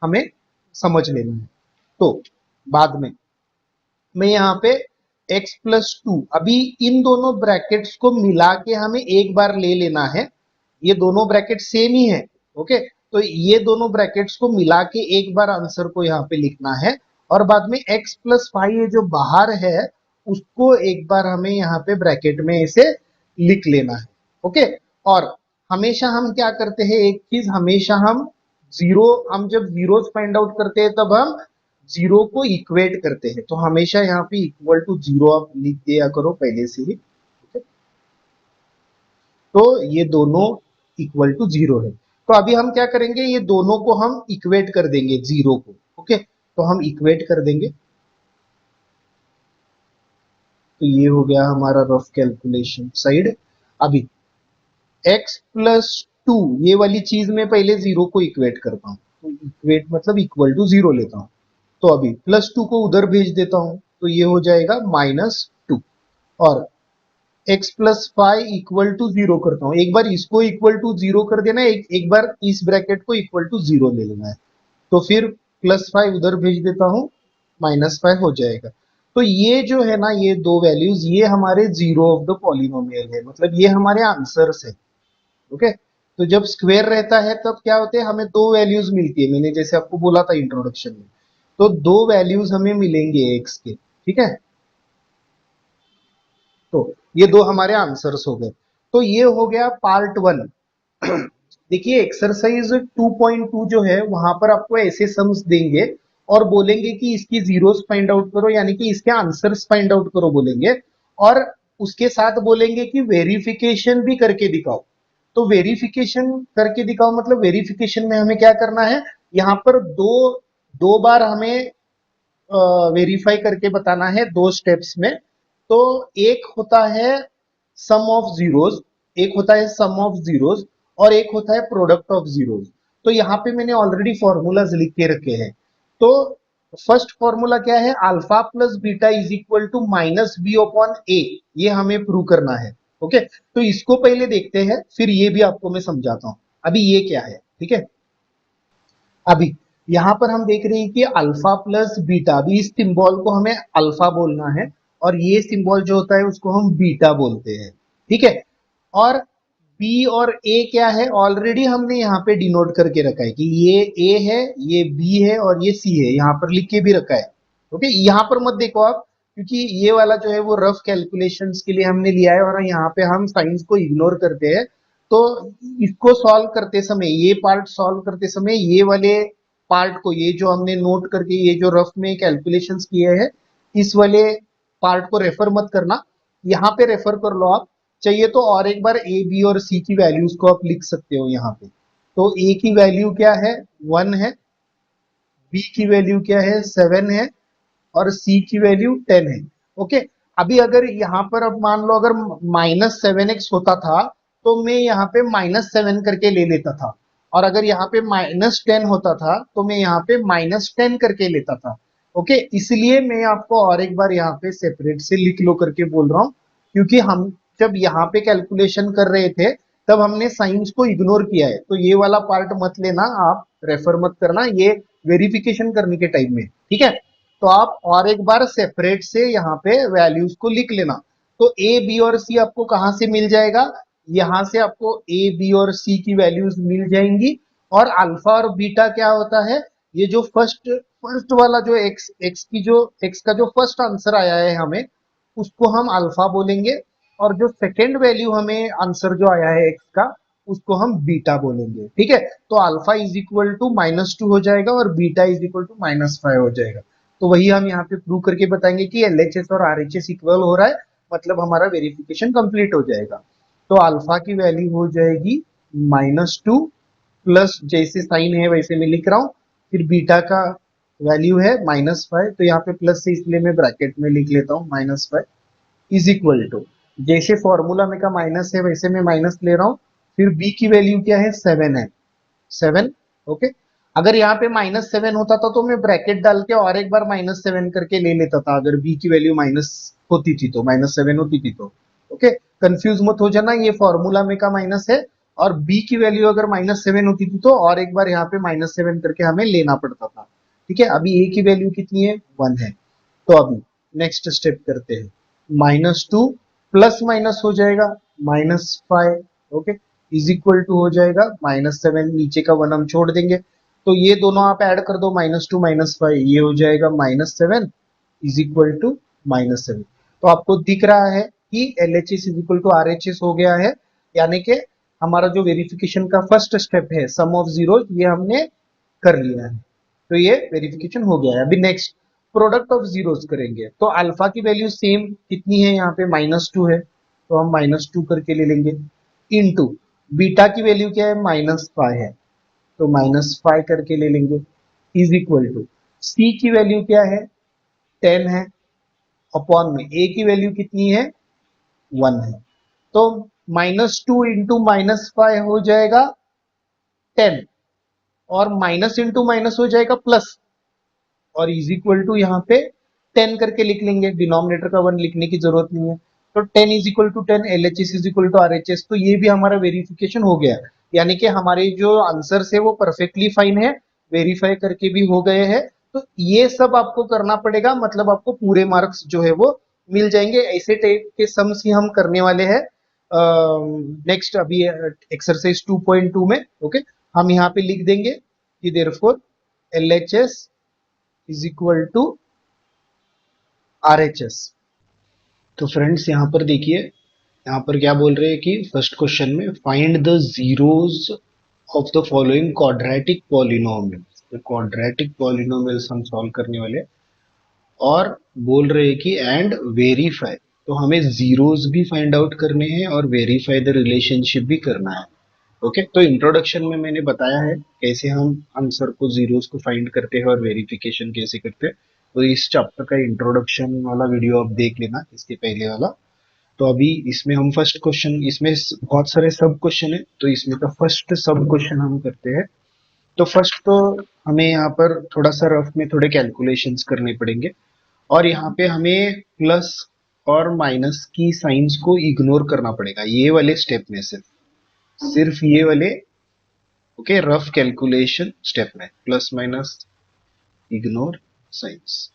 हमें समझ लेना है। तो बाद में मैं यहाँ पे x+2, अभी इन दोनों ब्रैकेट्स को मिला के हमें एक बार ले लेना है। ये दोनों ब्रैकेट सेम ही है। ओके, तो ये दोनों ब्रैकेट्स को मिला के एक बार आंसर को यहाँ पे लिखना है और बाद में x+5 ये जो बाहर है उसको एक बार हमें यहाँ पे ब्रैकेट में ऐसे लिख लेना है। ओके, और हमेशा हम क्या करते हैं, एक चीज हमेशा हम जब जीरोस फाइंड आउट करते हैं तब हम जीरो को इक्वेट करते हैं। तो हमेशा यहाँ पे इक्वल टू जीरो आप लिख दिया करो पहले से ही। तो ये दोनों इक्वल टू जीरो है। तो अभी हम क्या करेंगे, ये दोनों को हम इक्वेट कर देंगे जीरो को। ओके, तो हम इक्वेट कर देंगे। तो ये हो गया हमारा रफ कैलकुलेशन साइड। अभी x+2 ये वाली चीज में पहले जीरो को इक्वेट करता हूँ। तो इक्वेट मतलब इक्वल टू जीरो लेता हूँ। तो अभी +2 को उधर भेज देता हूं, तो ये हो जाएगा -2 और x+5 इक्वल टू जीरो करता हूं। एक बार इसको इक्वल टू जीरो कर देना है, एक बार इस ब्रैकेट को इक्वल टू जीरो ले लेना है। तो फिर +5 उधर भेज देता हूं, -5 हो जाएगा। तो ये जो है ना, ये दो वैल्यूज ये हमारे जीरो ऑफ द पॉलिनोमियल है, मतलब ये हमारे आंसर्स है। ओके, तो जब स्क्वायर रहता है तब क्या होते हैं, हमें दो वैल्यूज मिलती है। मैंने जैसे आपको बोला था इंट्रोडक्शन में, तो दो वैल्यूज हमें मिलेंगे एक्स के। ठीक है, तो ये दो हमारे आंसर्स हो गए। तो ये हो गया पार्ट 1। देखिए एक्सरसाइज 2.2 जो है वहां पर आपको ऐसे सम्स देंगे और बोलेंगे कि इसकी जीरोस फाइंड आउट करो, यानी कि इसके आंसर्स फाइंड आउट करो बोलेंगे, और उसके साथ बोलेंगे कि वेरिफिकेशन भी करके दिखाओ। तो वेरिफिकेशन करके दिखाओ मतलब वेरिफिकेशन में हमें क्या करना है, यहाँ पर दो दो बार हमें वेरीफाई करके बताना है दो स्टेप्स में। तो एक होता है सम ऑफ जीरोस, एक होता है सम ऑफ जीरोस और एक होता है प्रोडक्ट ऑफ जीरोस। तो यहाँ पे मैंने ऑलरेडी फॉर्मूलाज लिख के रखे हैं। तो फर्स्ट फॉर्मूला क्या है, alpha plus beta is equal to -b/a, ये हमें प्रूव करना है। ओके, तो इसको पहले देखते हैं फिर ये भी आपको मैं समझाता हूं। अभी ये क्या है, ठीक है। अभी यहां पर हम देख रहे हैं कि अल्फा प्लस बीटा, अभी इस सिंबल को हमें अल्फा बोलना है और ये सिंबल जो होता है उसको हम बीटा बोलते हैं। ठीक है, और बी और ए क्या है, ऑलरेडी हमने यहाँ पे डिनोट करके रखा है कि ये ए है, ये बी है और ये सी है, यहाँ पर लिख के भी रखा है। ओके, यहाँ पर मत देखो आप, क्योंकि ये वाला जो है वो रफ कैलकुलेशंस के लिए हमने लिया है और यहाँ पे हम साइंस को इग्नोर करते हैं। तो इसको सॉल्व करते समय, ये पार्ट सॉल्व करते समय ये वाले पार्ट को, ये जो हमने नोट करके ये जो रफ में कैलकुलेशंस किए हैं, इस वाले पार्ट को रेफर मत करना, यहाँ पे रेफर कर लो आप। चाहिए तो और एक बार ए बी और सी की वैल्यूज को आप लिख सकते हो यहाँ पे। तो ए की वैल्यू क्या है, 1 है, बी की वैल्यू क्या है, 7 है और सी की वैल्यू 10 है। ओके, अभी अगर यहाँ पर अब मान लो अगर -7x होता था तो मैं यहाँ पे -7 करके ले लेता था, और अगर यहाँ पे -10 होता था तो मैं यहाँ पे -10 करके लेता था। ओके, इसलिए मैं आपको और एक बार यहाँ पे सेपरेट से लिख लो करके बोल रहा हूँ, क्योंकि हम जब यहाँ पे कैलकुलेशन कर रहे थे तब हमने साइंस को इग्नोर किया है, तो ये वाला पार्ट मत लेना आप, रेफर मत करना ये वेरिफिकेशन करने के टाइम में, ठीक है। तो आप और एक बार सेपरेट से यहाँ पे वैल्यूज को लिख लेना। तो ए बी और सी आपको कहां से मिल जाएगा, यहां से आपको ए बी और सी की वैल्यूज मिल जाएंगी। और अल्फा और बीटा क्या होता है, ये जो फर्स्ट फर्स्ट वाला जो एक्स का जो फर्स्ट आंसर आया है हमें, उसको हम अल्फा बोलेंगे, और जो सेकेंड वैल्यू हमें आंसर जो आया है एक्स का, उसको हम बीटा बोलेंगे, ठीक है। तो अल्फा इज इक्वल टू -2 हो जाएगा और बीटा इज इक्वल टू -5 हो जाएगा। तो वही हम यहाँ पे प्रूव करके बताएंगे कि एलएचएस और आरएचएस इक्वल हो रहा है, मतलब हमारा वेरिफिकेशन कंप्लीट हो जाएगा। तो अल्फा की वैल्यू हो जाएगी -2, प्लस जैसे साइन है वैसे मैं लिख रहा हूँ, फिर बीटा का वैल्यू है -5, तो यहाँ पे प्लस से इसलिए मैं ब्रैकेट में लिख लेता हूँ -5 इज इक्वल टू, जैसे फॉर्मूला में का माइनस है वैसे मैं माइनस ले रहा हूँ, फिर बी की वैल्यू क्या है, 7 है, 7। ओके, अगर यहाँ पे -7 होता था तो मैं ब्रैकेट डाल के और एक बार -7 करके ले लेता था, अगर बी की वैल्यू माइनस होती थी तो, -7 होती थी तो। ओके, कंफ्यूज मत हो जाना, ये फॉर्मूला में का माइनस है, और बी की वैल्यू अगर -7 होती थी तो और एक बार यहाँ पे -7 करके हमें लेना पड़ता था, ठीक है। अभी ए की वैल्यू कितनी है, 1 है। तो अभी नेक्स्ट स्टेप करते हैं, -2 प्लस माइनस हो जाएगा -5, ओके, इज इक्वल टू हो जाएगा -7, नीचे का 1 हम छोड़ देंगे, तो ये दोनों आप ऐड कर दो, -2 -5, ये हो जाएगा -7 इज इक्वल टू -7। तो आपको दिख रहा है कि L H S is equal to R H S हो गया है, यानी कि हमारा जो वेरिफिकेशन का फर्स्ट स्टेप है सम ऑफ जीरो, ये हमने कर लिया है, तो ये वेरिफिकेशन हो गया है। अभी नेक्स्ट प्रोडक्ट ऑफ जीरोस करेंगे, तो अल्फा की वैल्यू सेम कितनी है, यहाँ पे -2 है, तो हम -2 करके ले लेंगे, इनटू बीटा की वैल्यू क्या है, -5 है, तो -5 करके ले लेंगे, इज इक्वल टू सी की वैल्यू क्या है, 10 है, अपॉन में ए की वैल्यू कितनी है, 1 है। तो -2 इंटू -5 हो जाएगा 10, और माइनस इंटू माइनस हो जाएगा प्लस, और इज इक्वल टू यहाँ पे 10 करके लिख लेंगे, डिनोमिनेटर का 1 लिखने की जरूरत नहीं है। तो 10 is equal to 10, L H S is equal to R H S, तो ये भी हमारा वेरिफिकेशन हो गया, यानी कि हमारे जो आंसर है वो परफेक्टली फाइन है, वेरीफाई करके भी हो गए हैं। तो ये सब आपको करना पड़ेगा, मतलब आपको पूरे मार्क्स जो है वो मिल जाएंगे। ऐसे टाइप के सम्स ही हम करने वाले हैं नेक्स्ट अभी एक्सरसाइज 2.2 में। ओके, हम यहाँ पे लिख देंगे कि therefore L H S is equal to R H S. तो फ्रेंड्स यहाँ पर देखिए, यहाँ पर क्या बोल रहे हैं कि फर्स्ट क्वेश्चन में find the zeros of the following quadratic polynomials, तो क्वाड्रेटिक पॉलिनोमियल्स हम सॉल्व करने वाले हैं, और बोल रहे हैं कि एंड वेरीफाई, तो हमें जीरोस भी फाइंड आउट करने हैं और वेरीफाई द रिलेशनशिप भी करना है। ओके, तो इंट्रोडक्शन में मैंने बताया है कैसे हम आंसर को जीरोस को फाइंड करते हैं और वेरिफिकेशन कैसे करते हैं, तो इस चैप्टर का इंट्रोडक्शन वाला वीडियो आप देख लेना, इसके पहले वाला। तो अभी इसमें हम फर्स्ट क्वेश्चन, इसमें बहुत सारे सब क्वेश्चन है, तो इसमें का फर्स्ट सब क्वेश्चन हम करते हैं। तो फर्स्ट तो हमें यहाँ पर थोड़ा सा रफ में थोड़े कैलकुलेशंस करने पड़ेंगे, और यहाँ पे हमें प्लस और माइनस की साइंस को इग्नोर करना पड़ेगा, ये वाले स्टेप में सिर्फ सिर्फ ये वाले, ओके, रफ कैलकुलेशन स्टेप में plus minus ignore science,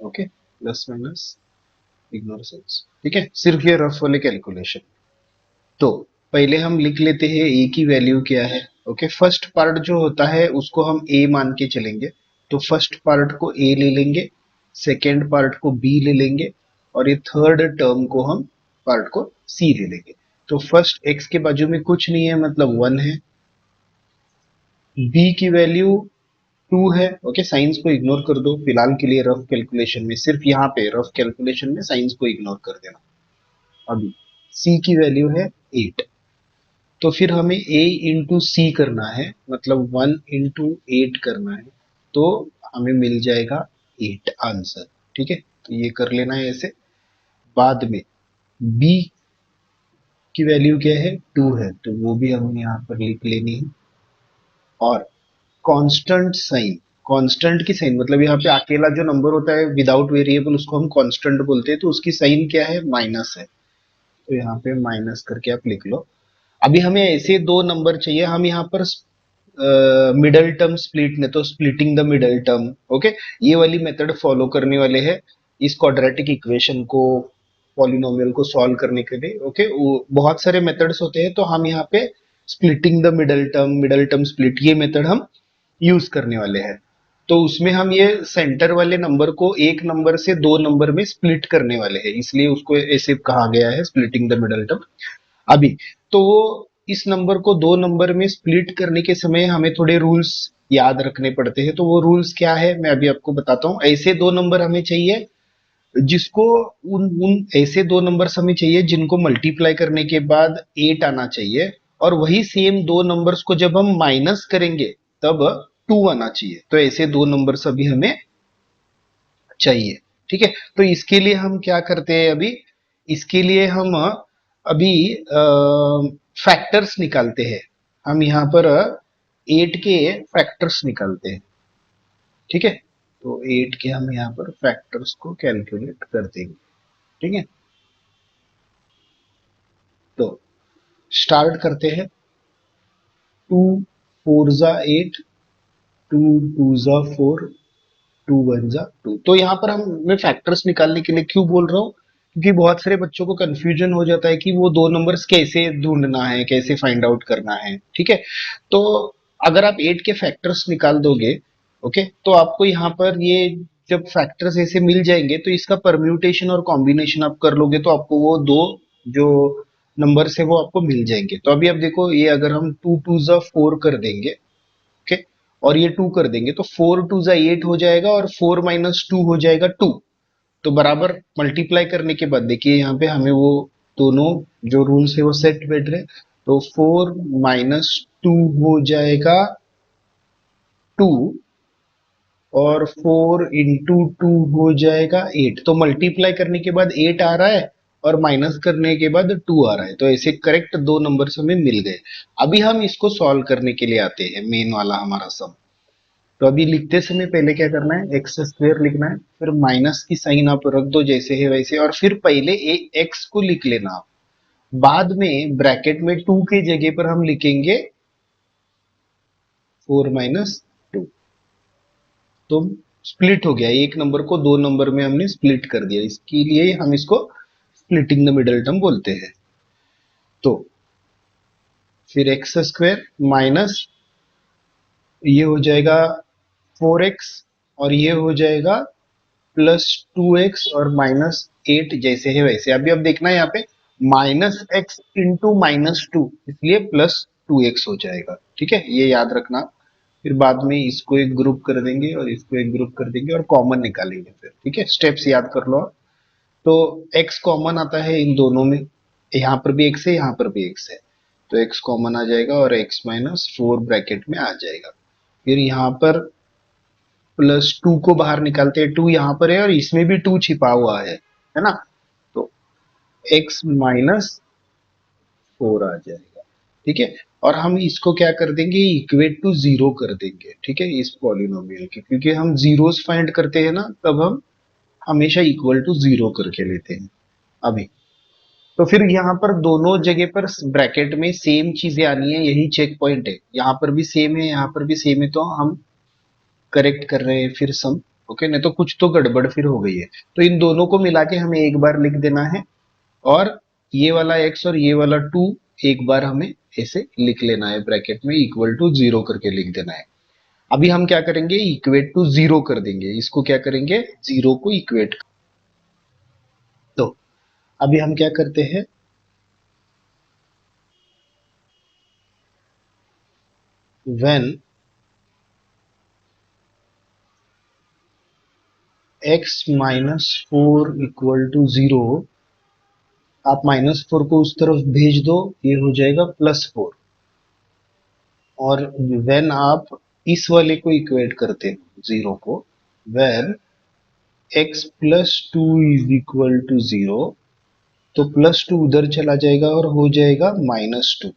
okay, plus minus ignore science, ठीक है, सिर्फ ये रफ वाले कैलकुलेशन। तो पहले हम लिख लेते हैं ए की वैल्यू क्या है। ओके, फर्स्ट पार्ट जो होता है उसको हम ए मान के चलेंगे, तो फर्स्ट पार्ट को ए ले लेंगे, सेकेंड पार्ट को बी ले लेंगे, और ये थर्ड टर्म को हम पार्ट को सी ले लेंगे। तो फर्स्ट एक्स के बाजू में कुछ नहीं है, मतलब 1 है। बी की वैल्यू 2 है। ओके, साइंस को इग्नोर कर दो फिलहाल के लिए, रफ कैलकुलेशन में सिर्फ यहाँ पे रफ कैलकुलेशन में साइंस को इग्नोर कर देना। अभी सी की वैल्यू है 8। तो फिर हमें a इंटू सी करना है, मतलब 1 इंटू 8 करना है, तो हमें मिल जाएगा 8 आंसर। ठीक है, तो ये कर लेना है ऐसे। बाद में b की वैल्यू क्या है, 2 है, तो वो भी हमें यहाँ पर लिख लेनी है। और कांस्टेंट साइन, कांस्टेंट की साइन मतलब यहाँ पे अकेला जो नंबर होता है विदाउट वेरिएबल उसको हम कांस्टेंट बोलते हैं, तो उसकी साइन क्या है, माइनस है, तो यहाँ पे माइनस करके आप लिख लो। अभी हमें ऐसे दो नंबर चाहिए, हम यहाँ पर मिडल टर्म स्प्लिट ने, तो splitting the middle term. Okay, ये वाली मेथड फॉलो करने वाले हैं इस क्वाड्रेटिक इक्वेशन को, पॉलिनोमियल को सॉल्व करने के लिए। ओके, बहुत सारे मेथड्स होते हैं, तो हम यहाँ पे splitting the middle term split, ये मेथड हम यूज करने वाले हैं। तो उसमें हम ये सेंटर वाले नंबर को एक नंबर से दो नंबर में स्प्लिट करने वाले हैं, इसलिए उसको ऐसे कहा गया है स्प्लिटिंग द मिडल टर्म। अभी तो वो इस नंबर को दो नंबर में स्प्लिट करने के समय हमें थोड़े रूल्स याद रखने पड़ते हैं, तो वो रूल्स क्या है मैं अभी आपको बताता हूँ। ऐसे दो नंबर हमें चाहिए जिसको, उन उन ऐसे दो नंबर्स हमें चाहिए जिनको मल्टीप्लाई करने के बाद 8 आना चाहिए, और वही सेम दो नंबर्स को जब हम माइनस करेंगे तब 2 आना चाहिए। तो ऐसे दो नंबर्स अभी हमें चाहिए। ठीक है, तो इसके लिए हम क्या करते हैं, अभी इसके लिए हम अभी फैक्टर्स निकालते हैं। हम यहाँ पर 8 के फैक्टर्स निकालते हैं। ठीक है, तो 8 के हम यहाँ पर फैक्टर्स को कैलकुलेट कर देंगे। ठीक है, तो स्टार्ट करते हैं। 2 4 जा 8, 2 2 जा 4, 2 1 जा 2। तो यहाँ पर हम मैं फैक्टर्स निकालने के लिए क्यों बोल रहा हूँ, क्योंकि बहुत सारे बच्चों को कंफ्यूजन हो जाता है कि वो दो नंबर्स कैसे ढूंढना है, कैसे फाइंड आउट करना है। ठीक है, तो अगर आप 8 के फैक्टर्स निकाल दोगे, ओके, तो आपको यहाँ पर ये जब फैक्टर्स ऐसे मिल जाएंगे तो इसका परम्यूटेशन और कॉम्बिनेशन आप कर लोगे, तो आपको वो दो जो नंबर्स है वो आपको मिल जाएंगे। तो अभी आप देखो, ये अगर हम 2 2 जा 4 कर देंगे, ओके, और ये 2 कर देंगे, तो 4 2 जा 8 हो जाएगा, और 4 माइनस 2 हो जाएगा 2। तो बराबर मल्टीप्लाई करने के बाद देखिए यहाँ पे हमें वो दोनों जो रूल्स है वो सेट बैठ रहे। तो 4 माइनस 2 हो जाएगा 2, और 4 इंटू 2 हो जाएगा 8। तो मल्टीप्लाई करने के बाद 8 आ रहा है, और माइनस करने के बाद 2 आ रहा है, तो ऐसे करेक्ट दो नंबर हमें मिल गए। अभी हम इसको सॉल्व करने के लिए आते हैं, मेन वाला हमारा सम। तो अभी लिखते समय पहले क्या करना है, एक्स स्क्वायर लिखना है, फिर माइनस की साइन आप रख दो जैसे है वैसे, और फिर पहले एक्स को लिख लेना आप। बाद में ब्रैकेट में 2 के जगह पर हम लिखेंगे 4 माइनस 2। तो स्प्लिट हो गया, एक नंबर को दो नंबर में हमने स्प्लिट कर दिया, इसके लिए हम इसको स्प्लिटिंग द मिडल टर्म बोलते हैं। तो फिर एक्स स्क्वायर माइनस, ये हो जाएगा 4x, और ये हो जाएगा प्लस 2x, और माइनस 8 जैसे है वैसे। अभी अब देखना है यहाँ पे माइनस एक्स इंटू माइनस 2, इसलिए प्लस 2x हो जाएगा। ठीक है, ये याद रखना। फिर बाद में इसको एक ग्रुप कर देंगे और इसको एक ग्रुप कर देंगे और कॉमन निकालेंगे फिर। ठीक है, स्टेप्स याद कर लो आप। तो x कॉमन आता है इन दोनों में, यहाँ पर भी x है, यहाँ पर भी x है, तो x कॉमन आ जाएगा, और x माइनस 4 ब्रैकेट में आ जाएगा। फिर यहाँ पर प्लस 2 को बाहर निकालते हैं, 2 यहाँ पर है और इसमें भी 2 छिपा हुआ है ना, तो x माइनस 4 आ जाएगा। ठीक है, और हम इसको क्या कर देंगे, इक्वेट टू जीरो कर देंगे। ठीक है, इस पॉलिनोमियल के, क्योंकि हम जीरोस फाइंड करते हैं ना, तब हम हमेशा इक्वल टू जीरो करके लेते हैं। अभी तो फिर यहाँ पर दोनों जगह पर ब्रैकेट में सेम चीजें आनी है, यही चेक पॉइंट है। यहाँ पर भी सेम है, यहाँ पर भी सेम है, तो हम करेक्ट कर रहे हैं फिर सम। ओके, नहीं तो कुछ तो गड़बड़ फिर हो गई है। तो इन दोनों को मिला के हमें एक बार लिख देना है, और ये वाला x और ये वाला 2 एक बार हमें ऐसे लिख लेना है, ब्रैकेट में इक्वल टू 0 करके लिख देना है। अभी हम क्या करेंगे, इक्वेट टू 0 कर देंगे, इसको क्या करेंगे, 0 को इक्वेट। तो अभी हम क्या करते हैं, when x minus 4 equal to 0, आप -4 को उस तरफ भेज दो, ये हो जाएगा +4। और व्हेन आप इस वाले को इक्वेट करते हो 0 को, when x plus 2 is equal to 0, तो +2 उधर चला जाएगा और हो जाएगा -2।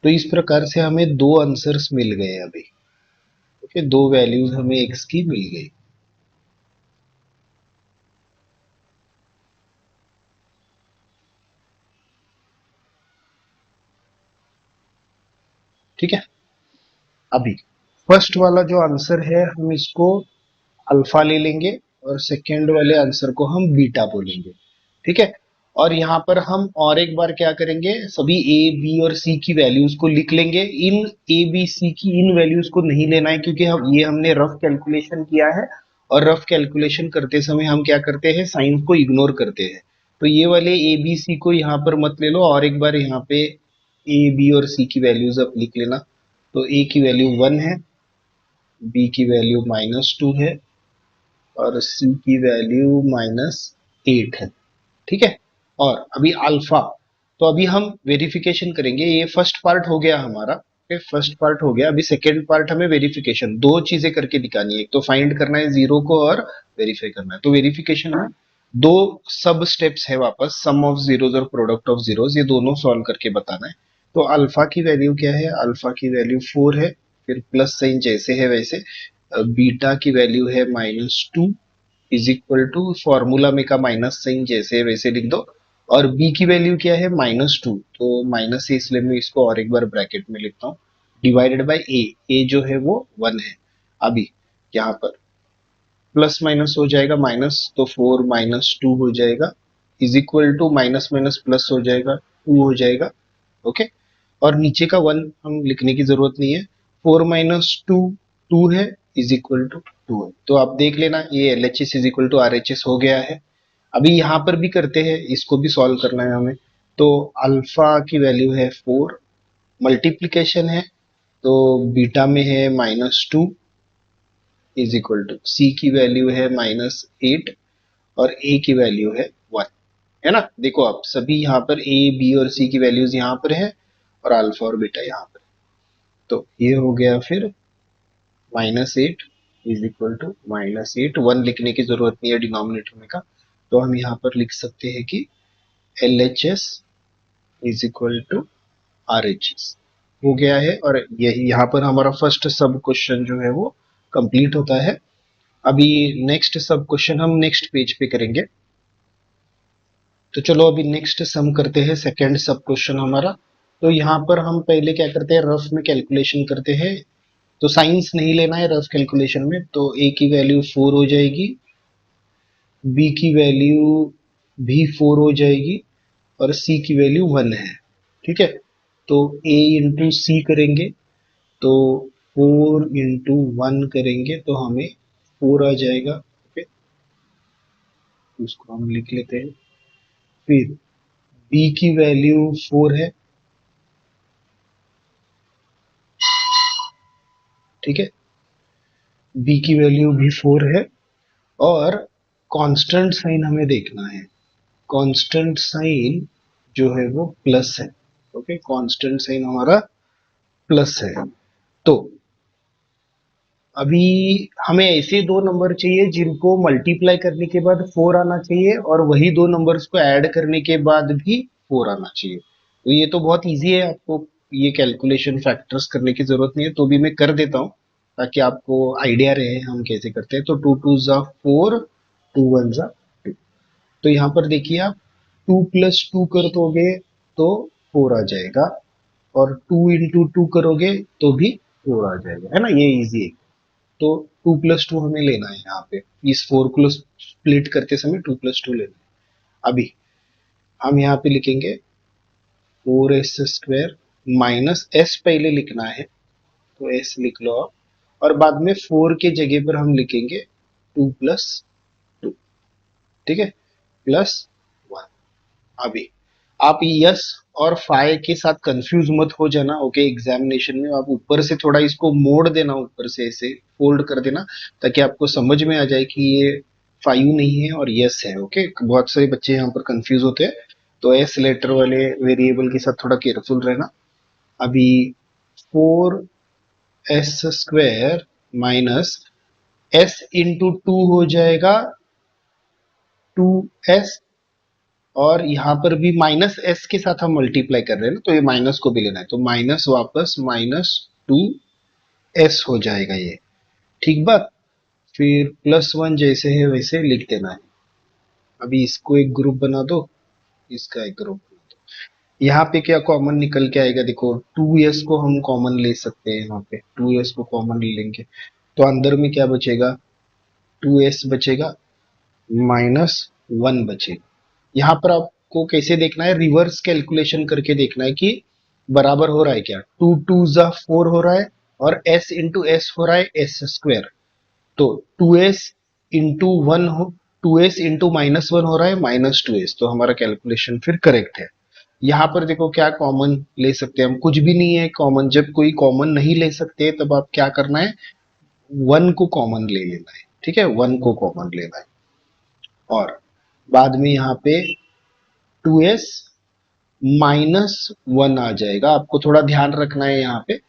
तो इस प्रकार से हमें दो आंसर्स मिल गए अभी। ओके, दो वैल्यूज हमें x की मिल गई। ठीक है, अभी फर्स्ट वाला जो आंसर है हम इसको अल्फा ले लेंगे और सेकेंड वाले आंसर को हम बीटा बोलेंगे। ठीक है, और यहाँ पर हम और एक बार क्या करेंगे, सभी ए बी और सी की वैल्यूज को लिख लेंगे। इन ए बी सी की इन वैल्यूज को नहीं लेना है, क्योंकि हम ये हमने रफ कैलकुलेशन किया है, और रफ कैलकुलेशन करते समय हम क्या करते हैं, साइंस को इग्नोर करते हैं। तो ये वाले ए बी सी को यहाँ पर मत ले लो, और एक बार यहाँ पे ए बी और सी की वैल्यूज अब लिख लेना। तो ए की वैल्यू 1 है, बी की वैल्यू -2 है, और सी की वैल्यू -8 है। ठीक है, और अभी अल्फा, तो अभी हम वेरिफिकेशन करेंगे। ये फर्स्ट पार्ट हो गया हमारा, फर्स्ट पार्ट हो गया। अभी सेकेंड पार्ट हमें वेरिफिकेशन, दो चीजें करके दिखानी है, एक तो फाइंड करना है 0 को और वेरीफाई करना है। तो वेरिफिकेशन में दो सब स्टेप्स है, वापस सम ऑफ जीरोज और प्रोडक्ट ऑफ जीरोज, ये दोनों सॉल्व करके बताना है। तो अल्फा की वैल्यू क्या है, अल्फा की वैल्यू 4 है, फिर प्लस साइन जैसे है वैसे। बीटा की वैल्यू है -2 इज इक्वल टू, फॉर्मूला में का माइनस साइन जैसे है वैसे लिख दो। और बी की वैल्यू क्या है, -2, तो माइनस है इसलिए मैं इसको और एक बार ब्रैकेट में लिखता हूँ, डिवाइडेड बाय ए, ए जो है वो 1 है। अभी यहाँ पर प्लस माइनस हो जाएगा, माइनस तो 4 -2 हो जाएगा, is equal to minus minus plus हो जाएगा, 2 हो जाएगा। ओके, और नीचे का 1 हम लिखने की जरूरत नहीं है, 4 -2 2 है, इज इक्वल टू 2 है। तो आप देख लेना, ये L H S is equal to R H S हो गया है। अभी यहाँ पर भी करते हैं, इसको भी सॉल्व करना है हमें। तो अल्फा की वैल्यू है 4, मल्टीप्लीकेशन है, तो बीटा में है -2 इज इक्वल टू, सी की वैल्यू है -8 और ए की वैल्यू है 1, है ना। देखो आप सभी यहाँ पर ए बी और सी की वैल्यूज यहाँ पर है, और अल्फा और बीटा यहाँ पर। तो ये हो गया फिर -8 इज इक्वल टू -8, 1 लिखने की जरूरत नहीं है डिनोमिनेटर में का। तो हम यहाँ पर लिख सकते हैं कि L H S is equal to R H S हो गया है, और यही यहाँ पर हमारा फर्स्ट सब क्वेश्चन जो है वो कंप्लीट होता है। अभी नेक्स्ट सब क्वेश्चन हम नेक्स्ट पेज पे करेंगे। तो चलो अभी नेक्स्ट सम करते हैं, सेकेंड सब क्वेश्चन हमारा। तो यहाँ पर हम पहले क्या करते हैं, रफ में कैलकुलेशन करते हैं। तो साइंस नहीं लेना है रफ कैलकुलेशन में, तो ए की वैल्यू 4 हो जाएगी, बी की वैल्यू भी 4 हो जाएगी, और सी की वैल्यू 1 है। ठीक है, तो ए इंटू सी करेंगे, तो 4 इंटू 1 करेंगे तो हमें 4 आ जाएगा। ओके, उसको हम लिख लेते हैं। फिर बी की वैल्यू 4 है, ठीक है, बी की वैल्यू भी 4 है, और कांस्टेंट साइन हमें देखना है। कांस्टेंट साइन जो है वो प्लस है। ओके, कांस्टेंट साइन हमारा प्लस है। तो अभी हमें ऐसे दो नंबर चाहिए जिनको मल्टीप्लाई करने के बाद 4 आना चाहिए, और वही दो नंबर्स को ऐड करने के बाद भी 4 आना चाहिए। तो ये तो बहुत इजी है, आपको ये कैलकुलेशन फैक्टर्स करने की जरूरत नहीं है, तो भी मैं कर देता हूँ ताकि आपको आइडिया रहे हम कैसे करते हैं। तो 2 2 जा 4, 2 1 जा 2। तो यहाँ पर देखिए आप 2 प्लस 2 कर दोगे तो 4 आ जाएगा, और 2 इंटू 2 करोगे तो भी 4 आ जाएगा, है ना, ये इजी है। तो 2 प्लस 2 हमें लेना है यहाँ पे, इस 4 को स्प्लिट करते समय 2 प्लस 2 लेना है। अभी हम यहाँ पे लिखेंगे 4s² माइनस s पहले लिखना है, तो s लिख लो आप, और बाद में 4 के जगह पर हम लिखेंगे 2 + 2, ठीक है, +1। अभी आप यस और फाइ के साथ कंफ्यूज मत हो जाना, ओके। एग्जामिनेशन में आप ऊपर से थोड़ा इसको मोड़ देना, ऊपर से ऐसे फोल्ड कर देना, ताकि आपको समझ में आ जाए कि ये 5 नहीं है और यस है, ओके। बहुत सारे बच्चे यहाँ पर कंफ्यूज होते हैं, तो एस लेटर वाले वेरिएबल के साथ थोड़ा केयरफुल रहना। अभी 4s² माइनस s इंटू 2 हो जाएगा 2s, और यहाँ पर भी माइनस एस के साथ हम मल्टीप्लाई कर रहे हैं ना, तो ये माइनस को भी लेना है, तो माइनस वापस -2s हो जाएगा ये, ठीक बात। फिर +1 जैसे है वैसे लिख देना है। अभी इसको एक ग्रुप बना दो, इसका एक ग्रुप बना दो। यहाँ पे क्या कॉमन निकल के आएगा, देखो 2s को हम कॉमन ले सकते हैं, यहाँ पे 2s को कॉमन ले लेंगे, तो अंदर में क्या बचेगा, 2s बचेगा, -1 बचेगा। यहाँ पर आपको कैसे देखना है, रिवर्स कैलकुलेशन करके देखना है कि बराबर हो रहा है क्या, 2 × 2 = 4 हो रहा है, और s इंटू एस हो रहा है s², तो 2s इंटू 1 हो, 2s इंटू -1 हो रहा है -2s, तो हमारा कैलकुलेशन फिर करेक्ट है। यहाँ पर देखो क्या कॉमन ले सकते हैं हम, कुछ भी नहीं है कॉमन। जब कोई कॉमन नहीं ले सकते तब आप क्या करना है, 1 को कॉमन ले लेना है, ठीक है, 1 को कॉमन लेना है, और बाद में यहाँ पे 2s -1 आ जाएगा। आपको थोड़ा ध्यान रखना है यहाँ पे,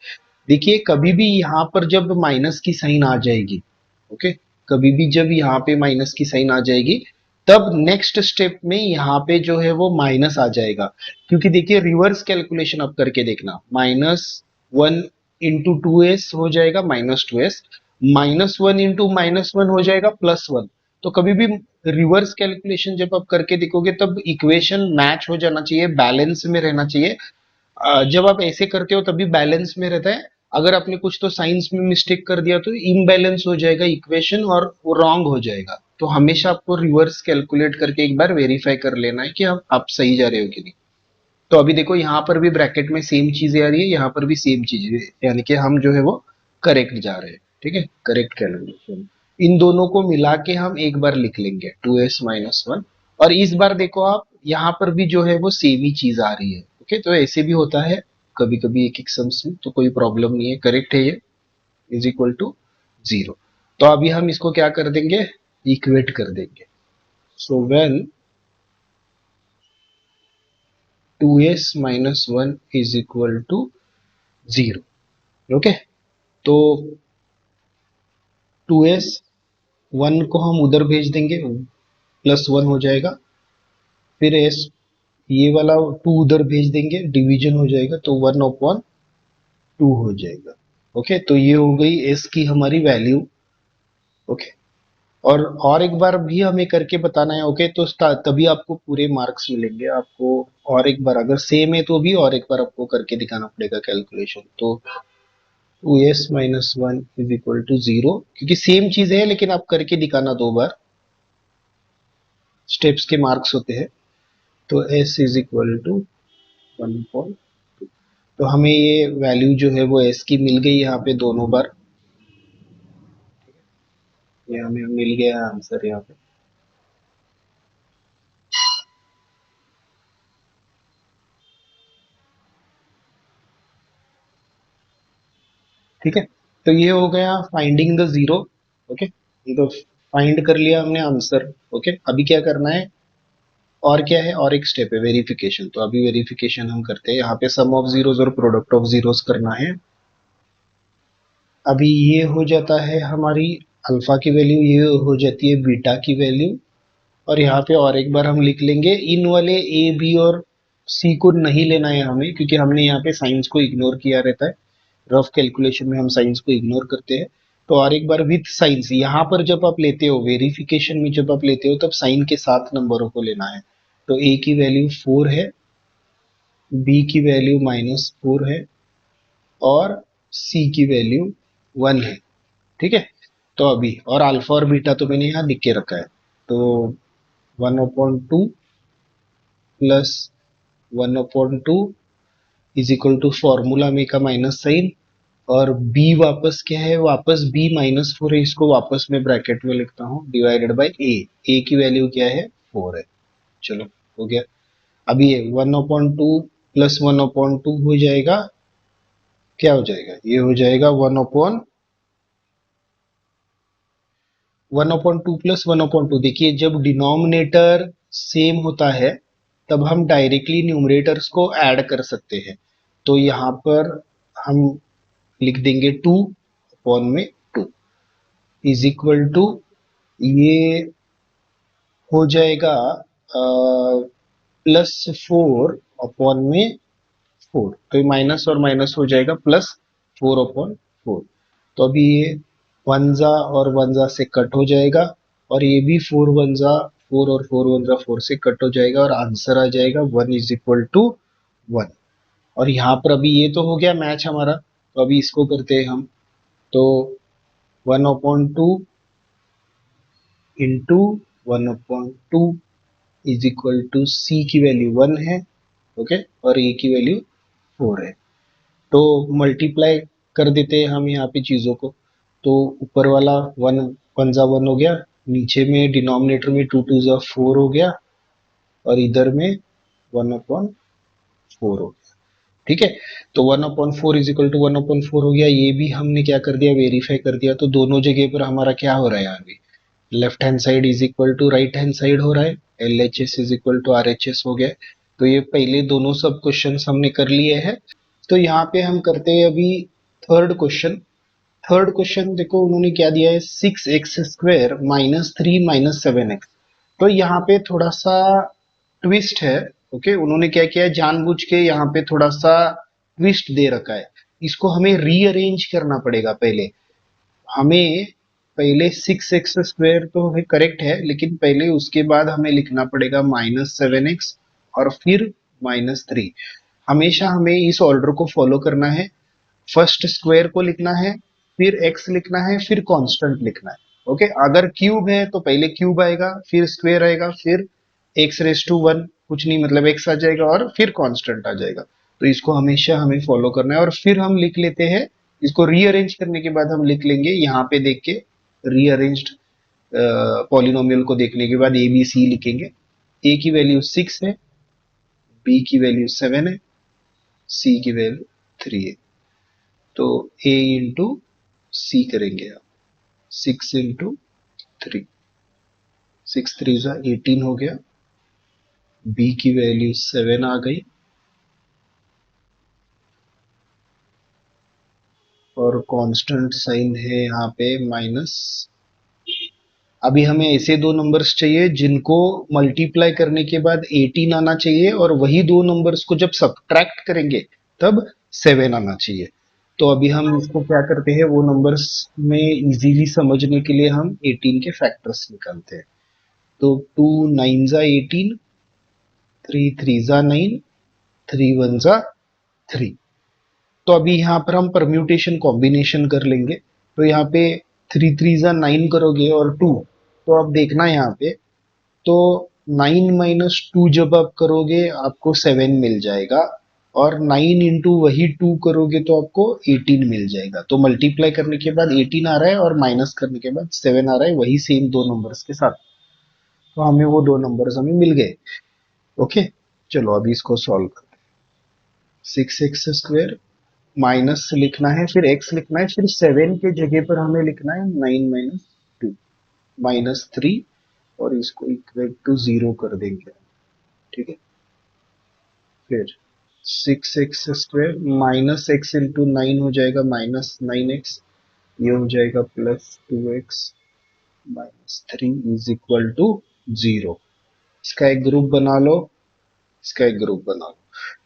देखिए कभी भी यहाँ पर जब माइनस की साइन आ जाएगी, ओके, कभी भी जब यहाँ पे माइनस की साइन आ जाएगी, तब नेक्स्ट स्टेप में यहाँ पे जो है वो माइनस आ जाएगा, क्योंकि देखिए रिवर्स कैलकुलेशन अब करके देखना, -1 इंटू 2s हो जाएगा -2s, -1 इंटू -1 हो जाएगा +1। तो कभी भी रिवर्स कैलकुलेशन जब आप करके देखोगे तब इक्वेशन मैच हो जाना चाहिए, बैलेंस में रहना चाहिए। जब आप ऐसे करते हो तभी बैलेंस में रहता है। अगर आपने कुछ तो साइंस में मिस्टेक कर दिया तो इम्बैलेंस हो जाएगा इक्वेशन, और वो रॉन्ग हो जाएगा। तो हमेशा आपको रिवर्स कैलकुलेट करके एक बार वेरीफाई कर लेना है कि आप सही जा रहे हो कि नहीं। तो अभी देखो यहाँ पर भी ब्रैकेट में सेम चीजें आ रही है, यहाँ पर भी सेम चीजें, यानी कि हम जो है वो करेक्ट जा रहे हैं, ठीक है, करेक्ट कैलकुलेशन। इन दोनों को मिला के हम एक बार लिख लेंगे 2s-1, और इस बार देखो आप यहाँ पर भी जो है वो सेम ही चीज आ रही है, ओके। तो ऐसे भी होता है कभी कभी एक एक सम्स में, तो कोई प्रॉब्लम नहीं है, करेक्ट है ये, = 0। तो अभी हम इसको क्या कर देंगे, इक्वेट कर देंगे। So when 2s-1 = 0, okay. तो 2s, 1 को हम उधर भेज देंगे, +1 हो जाएगा, फिर s ये वाला 2 उधर भेज देंगे, डिवीजन हो जाएगा, तो 1/2 हो जाएगा, ओके। तो ये हो गई s की हमारी वैल्यू, ओके। और एक बार भी हमें करके बताना है, ओके, तो तभी आपको पूरे मार्क्स मिलेंगे आपको। और एक बार अगर सेम है तो भी और एक बार आपको करके दिखाना पड़ेगा कैलकुलेशन। तो 2s-1 = 0, क्योंकि सेम चीज है, लेकिन आप करके दिखाना 2 बार, स्टेप्स के मार्क्स होते हैं। तो s = 1/2, तो हमें ये वैल्यू जो है वो s की मिल गई यहाँ पे दोनों बार, ये हमें मिल गया आंसर यहाँ पे। ठीक है, तो ये हो गया फाइंडिंग द जीरो, ओके। तो फाइंड कर लिया हमने आंसर, ओके। अभी क्या करना है, और क्या है, और एक स्टेप है वेरिफिकेशन। तो अभी वेरिफिकेशन हम करते हैं, यहाँ पे सम ऑफ जीरोस और प्रोडक्ट ऑफ जीरोस करना है। अभी ये हो जाता है हमारी अल्फा की वैल्यू, ये हो जाती है बीटा की वैल्यू, और यहाँ पे और एक बार हम लिख लेंगे, इन वाले ए बी और सी को नहीं लेना है हमें, क्योंकि हमने यहाँ पे साइंस को इग्नोर किया रहता है, रफ कैलकुलेशन में हम साइंस को इग्नोर करते हैं। तो और एक बार विथ साइंस, यहाँ पर जब आप लेते हो वेरिफिकेशन में, जब आप लेते हो तब साइन के साथ नंबरों को लेना है। तो ए की वैल्यू 4 है, बी की वैल्यू -4 है, और सी की वैल्यू 1 है, ठीक है। तो अभी और अल्फा और बीटा तो मैंने यहाँ लिख के रखा है, तो 1/2 + 1/2 इज इक्वल टू फॉर्मूला में का माइनस साइन, और b वापस क्या है, वापस b -4 है, इसको वापस मैं ब्रैकेट में लिखता हूँ, डिवाइडेड बाय a की वैल्यू क्या है, 4 है। चलो हो गया। अभी ये 1/2 प्लस 1/2 हो जाएगा, क्या हो जाएगा, ये हो जाएगा 1/2 प्लस 1/2। देखिए जब डिनोमिनेटर सेम होता है तब हम डायरेक्टली न्यूमरेटर्स को ऐड कर सकते हैं। तो यहाँ पर हम लिख देंगे 2/2 इज इक्वल टू, ये हो जाएगा +4/4। तो ये माइनस और माइनस हो जाएगा +4/4। तो अभी ये वन जा और वन जा से कट हो जाएगा, और ये भी 4 वन जा 4 और 4 वन जा 4 से कट हो जाएगा, और आंसर आ जाएगा 1 इज इक्वल टू 1। और यहाँ पर अभी ये तो हो गया मैच हमारा, तो अभी इसको करते हैं हम। तो 1/2 इंटू 1/2 इज इक्वल टू सी की वैल्यू 1 है, ओके, और ए की वैल्यू 4 है। तो मल्टीप्लाई कर देते हैं हम यहाँ पे चीजों को। तो ऊपर वाला 1 1 जा 1 हो गया, नीचे में डिनोमिनेटर में 2 2 जा 4 हो गया, और इधर में 1/4 हो गया। ठीक है, तो 1/4 इज इक्वल टू 1/4 हो गया। ये भी हमने क्या कर दिया, वेरीफाई कर दिया। तो दोनों जगह पर हमारा क्या हो रहा है, यहाँ पे left hand side is equal to right hand side हो रहा है, LHS is equal to RHS हो गया। तो ये पहले दोनों सब क्वेश्चन हमने कर लिए हैं। तो यहाँ पे हम करते हैं अभी थर्ड क्वेश्चन। थर्ड क्वेश्चन देखो उन्होंने क्या दिया है, 6x² -3 -7x। तो यहाँ पे थोड़ा सा ट्विस्ट है। ओके, उन्होंने क्या किया है, जानबूझ के यहाँ पे थोड़ा सा ट्विस्ट दे रखा है। इसको हमें रीअरेंज करना पड़ेगा। हमें पहले 6x² तो करेक्ट है, लेकिन पहले उसके बाद हमें लिखना पड़ेगा -7x और फिर -3। हमेशा हमें इस ऑर्डर को फॉलो करना है। फर्स्ट स्क्वायर को लिखना है, फिर x लिखना है, फिर कांस्टेंट लिखना है। ओके, अगर क्यूब है तो पहले क्यूब आएगा, फिर स्क्वायर आएगा, फिर x⁻1 कुछ नहीं, मतलब x आ जाएगा, और फिर कांस्टेंट आ जाएगा। तो इसको हमेशा हमें फॉलो करना है। और फिर हम लिख लेते हैं, इसको रीअरेंज करने के बाद हम लिख लेंगे, यहाँ पे देख के रीअरेंज्ड पॉलिनोमियल को देखने के बाद ABC लिखेंगे। a की वैल्यू 6 है, b की वैल्यू 7 है, c की वैल्यू 3 है। तो a इंटू सी करेंगे आप, 6 इंटू 3, 6 3 जा 18 हो गया। b की वैल्यू 7 आ गई, और कांस्टेंट साइन है यहाँ पे माइनस। अभी हमें ऐसे दो नंबर्स चाहिए जिनको मल्टीप्लाई करने के बाद 18 आना चाहिए, और वही दो नंबर्स को जब सब्ट्रैक्ट करेंगे तब 7 आना चाहिए। तो अभी हम इसको क्या करते हैं, वो नंबर्स में इजीली समझने के लिए हम 18 के फैक्टर्स निकालते हैं। तो 2 9 जा 18, 3 3 जा 9, 3 1 जा 3। तो अभी यहाँ पर हम परम्यूटेशन कॉम्बिनेशन कर लेंगे। तो यहाँ पे 3 3 जा 9 करोगे और 2, तो अब देखना यहाँ पे, तो 9 - 2 जब आप करोगे आपको 7 मिल जाएगा, और 9 इंटू वही 2 करोगे तो आपको 18 मिल जाएगा। तो मल्टीप्लाई करने के बाद 18 आ रहा है, और माइनस करने के बाद 7 आ रहा है, वही सेम दो नंबर्स के साथ। तो हमें वो दो नंबर्स हमें मिल गए। ओके, चलो अभी इसको सॉल्व करते हैं। 6x² माइनस लिखना है, फिर x लिखना है, फिर 7 के जगह पर हमें लिखना है 9 - 2 -3, और इसको इक्वल टू 0 कर देंगे। ठीक है, फिर 6x² माइनस x इंटू 9 हो जाएगा -9x, ये हो जाएगा +2x -3 इज इक्वल टू 0। इसका एक ग्रुप बना लो, इसका एक ग्रुप बना लो।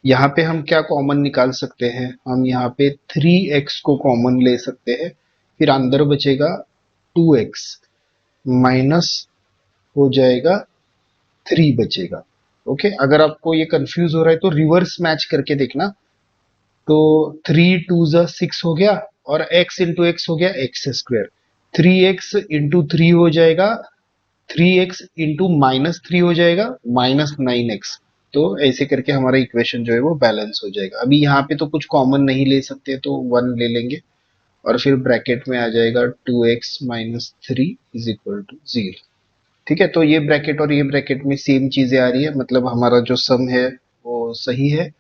यहाँ पे हम क्या कॉमन निकाल सकते हैं, हम यहाँ पे 3x को कॉमन ले सकते हैं, फिर अंदर बचेगा 2x, माइनस हो जाएगा 3 बचेगा। ओके, अगर आपको ये कंफ्यूज हो रहा है तो रिवर्स मैच करके देखना। तो 3 2 जा 6 हो गया, और x इंटू एक्स हो गया x²। 3x इंटू 3 हो जाएगा 3x इंटू -3 हो जाएगा -9x। तो ऐसे करके हमारा इक्वेशन जो है वो बैलेंस हो जाएगा। अभी यहाँ पे तो कुछ कॉमन नहीं ले सकते तो 1 ले लेंगे और फिर ब्रैकेट में आ जाएगा 2x minus 3 is equal to 0। ठीक है, तो ये ब्रैकेट और ये ब्रैकेट में सेम चीजें आ रही है, मतलब हमारा जो सम है वो सही है,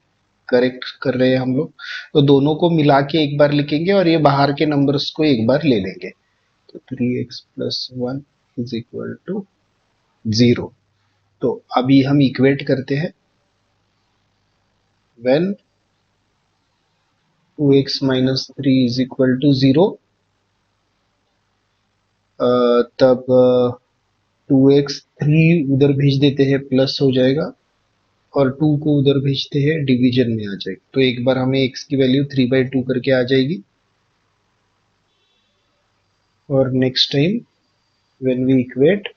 करेक्ट कर रहे हैं हम लोग। तो दोनों को मिला के एक बार लिखेंगे और ये बाहर के नंबर्स को एक बार ले लेंगे। तो 3x plus 1 is equal to 0। तो अभी हम इक्वेट करते हैं, when 2x minus 3 is equal to 0, तब 2x 3 उधर भेज देते हैं प्लस हो जाएगा और 2 को उधर भेजते हैं डिवीजन में आ जाएगा। तो एक बार हमें x की वैल्यू 3/2 करके आ जाएगी और next time when we equate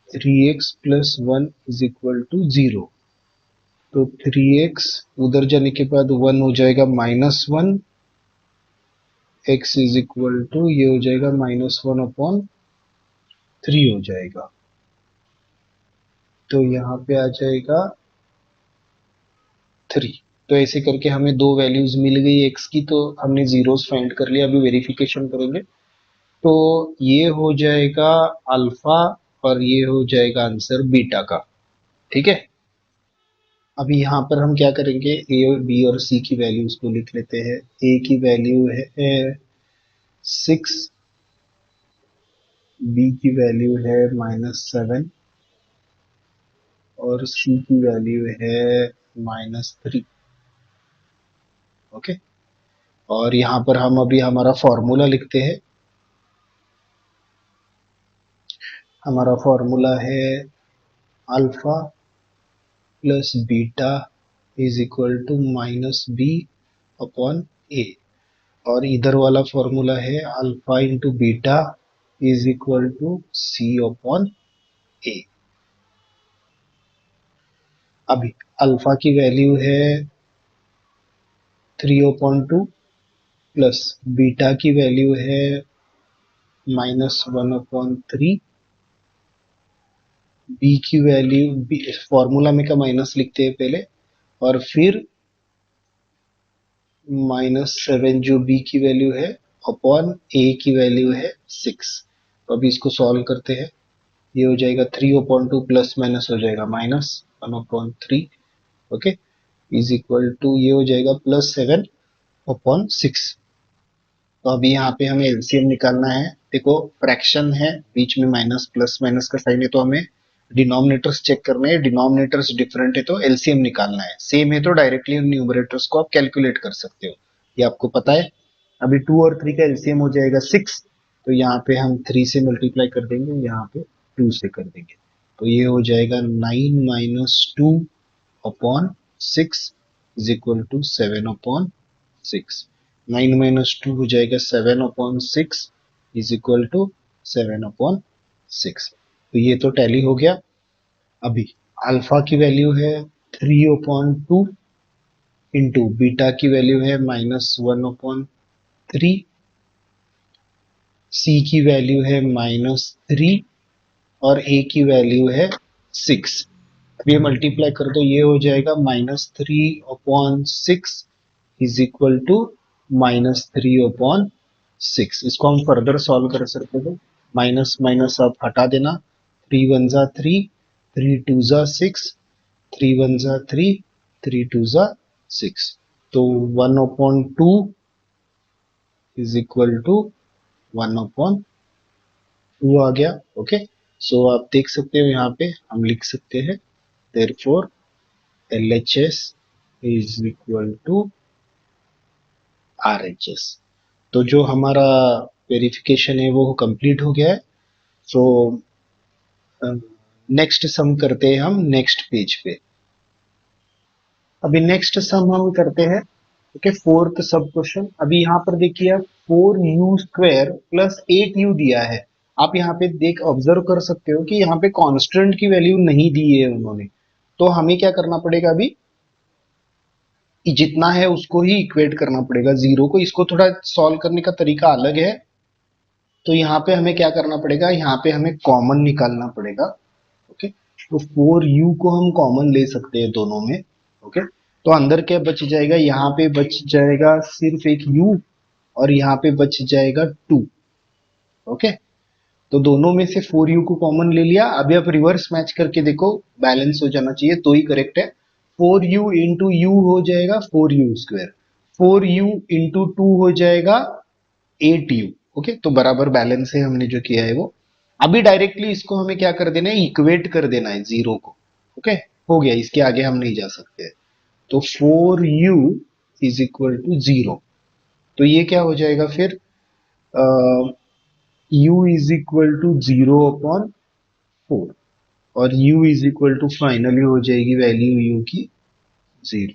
3x plus 1 is equal to 0, तो 3x उधर जाने के बाद 1 हो जाएगा -1, x इज इक्वल टू ये हो जाएगा -1/3 हो जाएगा। तो यहाँ पे आ जाएगा 3। तो ऐसे करके हमें दो वैल्यूज मिल गई x की, तो हमने जीरोस फाइंड कर लिया। अभी वेरिफिकेशन करेंगे तो ये हो जाएगा अल्फा और ये हो जाएगा आंसर बीटा का। ठीक है, अभी यहाँ पर हम क्या करेंगे, ए और बी और सी की वैल्यूज को लिख लेते हैं। ए की वैल्यू है 6, बी की वैल्यू है -7 और सी की वैल्यू है -3। ओके, और यहाँ पर हम अभी हमारा फॉर्मूला लिखते हैं। हमारा फॉर्मूला है alpha plus beta is equal to -b/a, और इधर वाला फॉर्मूला है alpha into beta is equal to c/a। अभी अल्फा की वैल्यू है 3/2 प्लस बीटा की वैल्यू है -1/3, बी की वैल्यू फॉर्मूला में का माइनस लिखते हैं पहले, और फिर -7 जो बी की वैल्यू है अपॉन ए की वैल्यू है 6। तो अभी इसको सॉल्व करते हैं। ये हो जाएगा 3/2 प्लस माइनस हो जाएगा -1/3। ओके, इज इक्वल टू ये हो जाएगा +7/6। तो अभी यहाँ पे हमें एलसीएम निकालना है। देखो फ्रैक्शन है, बीच में माइनस प्लस माइनस का साइन है, तो हमें डिनोमिनेटर्स चेक करने हैं। डिनोमिनेटर्स डिफरेंट है तो एलसीएम निकालना है, सेम है तो डायरेक्टली न्यूमरेटर्स को आप कैलकुलेट कर सकते हो, ये आपको पता है। अभी 2 और 3 का एलसीएम हो जाएगा 6, तो यहाँ पे हम 3 से मल्टीप्लाई कर देंगे, यहाँ पे 2 से कर देंगे। तो ये हो जाएगा 9 minus 2 upon 6 is equal to 7/6। 9 minus 2 हो जाएगा 7/6 इज इक्वल टू 7/6। तो ये तो टैली हो गया। अभी अल्फा की वैल्यू है 3/2 इंटू बीटा की वैल्यू है -1/3, सी की वैल्यू है -3 और ए की वैल्यू है 6। अब ये मल्टीप्लाई कर दो, ये हो जाएगा -3/6 इज इक्वल टू -3/6। इसको हम फर्दर सॉल्व कर सकते थे। माइनस माइनस आप हटा देना, 3 1 जा 3, 3 2 जा 6, 3 1 जा 3, 3 2 जा 6। तो 1/2 इज इक्वल टू 1/2 आ गया। ओके, सो आप देख सकते हो यहाँ पे हम लिख सकते हैं therefore LHS is equal to RHS। तो जो हमारा वेरिफिकेशन है वो कंप्लीट हो गया है। सो नेक्स्ट सम करते हैं हम नेक्स्ट पेज पे। अभी नेक्स्ट सम हम करते हैं, ओके, फोर्थ सब क्वेश्चन। अभी यहाँ पर देखिए 4u² प्लस 8u दिया है। आप यहाँ पे देख ऑब्जर्व कर सकते हो कि यहाँ पे कांस्टेंट की वैल्यू नहीं दी है उन्होंने, तो हमें क्या करना पड़ेगा, अभी जितना है उसको ही इक्वेट करना पड़ेगा जीरो को। इसको थोड़ा सॉल्व करने का तरीका अलग है। तो यहाँ पे हमें क्या करना पड़ेगा, यहाँ पे हमें कॉमन निकालना पड़ेगा। ओके, तो 4u को हम कॉमन ले सकते हैं दोनों में। ओके, तो अंदर क्या बच जाएगा, यहाँ पे बच जाएगा सिर्फ एक u और यहाँ पे बच जाएगा 2। ओके, तो दोनों में से 4u को कॉमन ले लिया। अभी आप रिवर्स मैच करके देखो, बैलेंस हो जाना चाहिए तो ही करेक्ट है। 4u इंटू यू हो जाएगा 4u स्क्वायर, 4u इंटू 2 हो जाएगा 8u। ओके, तो बराबर बैलेंस है, हमने जो किया है वो। अभी डायरेक्टली इसको हमें क्या कर देना है, इक्वेट कर देना है जीरो को। ओके, हो गया, इसके आगे हम नहीं जा सकते। तो 4u इज इक्वल टू 0। तो ये क्या हो जाएगा फिर, u इज इक्वल टू 0/4 और u is equal to finally हो जाएगी वैल्यू u की 0।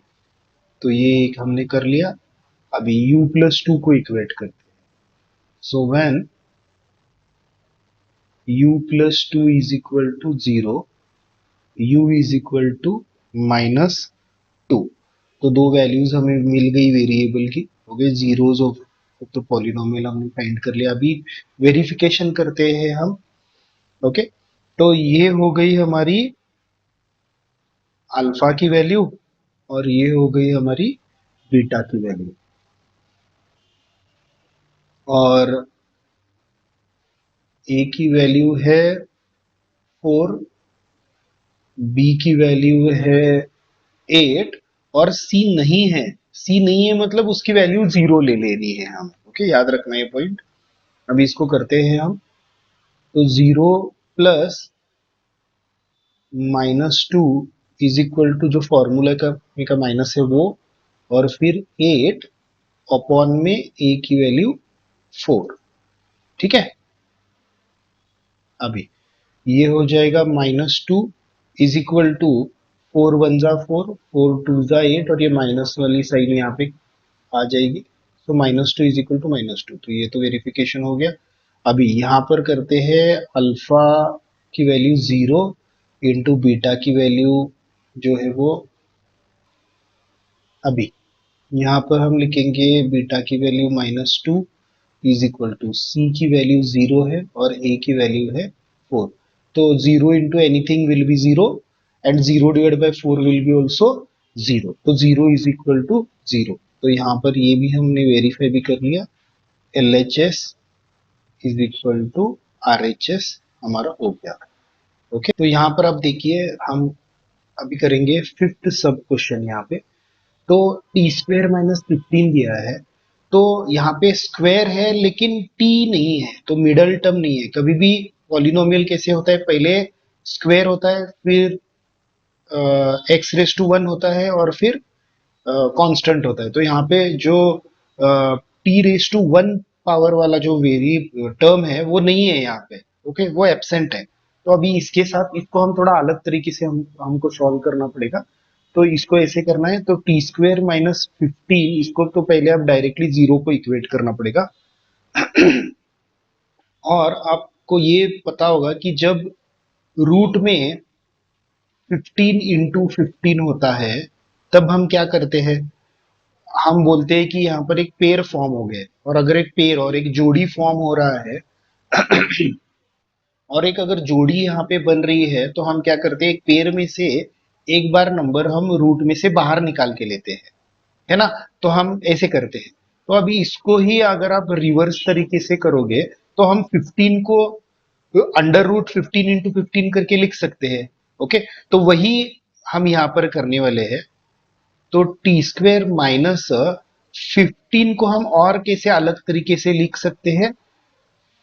तो ये एक हमने कर लिया। अभी u प्लस 2 को इक्वेट करते हैं। So when u plus 2 is equal to 0, u is equal to -2। तो दो वैल्यूज हमें मिल गई वेरिएबल की, हो गए जीरोज ऑफ तो पॉलिनोमियल हमने फाइंड कर लिया। अभी वेरिफिकेशन करते हैं हम। ओके, तो ये हो गई हमारी अल्फा की वैल्यू और ये हो गई हमारी बीटा की वैल्यू। और ए की वैल्यू है 4, बी की वैल्यू है 8 और सी नहीं है। सी नहीं है मतलब उसकी वैल्यू 0 ले लेनी है हम। ओके, याद रखना ये पॉइंट। अभी इसको करते हैं हम। तो 0 प्लस -2 इज इक्वल टू जो फॉर्मूला का माइनस है वो, और फिर 8 अपॉन में ए की वैल्यू 4। ठीक है, अभी ये हो जाएगा -2 इज इक्वल टू 4 वन जा 4, 4 टू जा 8 और ये माइनस वाली साइन यहाँ पे आ जाएगी। तो -2 इज इक्वल टू -2। तो ये तो वेरिफिकेशन हो गया। अभी यहाँ पर करते हैं अल्फा की वैल्यू 0 इंटू बीटा की वैल्यू जो है वो, अभी यहाँ पर हम लिखेंगे बीटा की वैल्यू -2 इज इक्वल टू सी की वैल्यू 0 है और ए की वैल्यू है 4। तो 0 into anything will be 0 and 0 divide by 4 will be also 0। तो 0 इज इक्वल टू 0। तो यहाँ पर ये भी हमने वेरीफाई भी कर लिया। LHS is equal to RHS हमारा हो गया। ओके, तो यहाँ पर आप देखिए, हम अभी करेंगे फिफ्थ सब क्वेश्चन। यहाँ पे तो टी स्क्वेयर -15 दिया है। तो यहाँ पे स्क्वायर है लेकिन टी नहीं है, तो मिडल टर्म नहीं है। कभी भी पॉलिनोमियल कैसे होता है, पहले स्क्वायर होता है, फिर x⁻1 होता है और फिर कांस्टेंट होता है। तो यहाँ पे जो t⁻1 पावर वाला जो वेरी टर्म है वो नहीं है यहाँ पे। ओके, वो एब्सेंट है। तो अभी इसके साथ इसको हम थोड़ा अलग तरीके से हमको सॉल्व करना पड़ेगा। तो इसको ऐसे करना है, तो टी स्क्वेयर -15 इसको तो पहले आप डायरेक्टली 0 को इक्वेट करना पड़ेगा। और आपको ये पता होगा कि जब रूट में 15 इंटू 15 होता है तब हम क्या करते हैं, हम बोलते हैं कि यहाँ पर एक पेयर फॉर्म हो गए। और अगर एक पेयर और एक जोड़ी फॉर्म हो रहा है और एक अगर जोड़ी यहाँ पे बन रही है, तो हम क्या करते हैं, एक पेयर में से एक बार नंबर हम रूट में से बाहर निकाल के लेते हैं, है ना। तो हम ऐसे करते हैं। तो अभी इसको ही अगर आप रिवर्स तरीके से करोगे तो हम 15 को √15 इंटू 15 करके लिख सकते हैं। ओके, तो वही हम यहाँ पर करने वाले हैं। तो टी स्क्वेयर -15 को हम और कैसे अलग तरीके से लिख सकते हैं,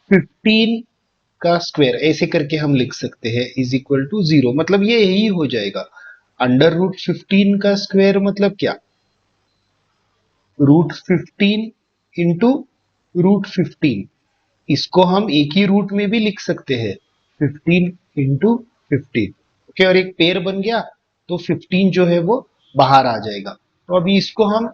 15 का स्क्वायर ऐसे करके हम लिख सकते हैं इज इक्वल टू 0। मतलब ये यही हो जाएगा। √15 का स्क्वायर मतलब क्या, √15 इंटू √15। इसको हम एक ही रूट में भी लिख सकते हैं, 15 इंटू 15। ओके, और एक पेयर बन गया तो 15 जो है वो बाहर आ जाएगा। तो अभी इसको हम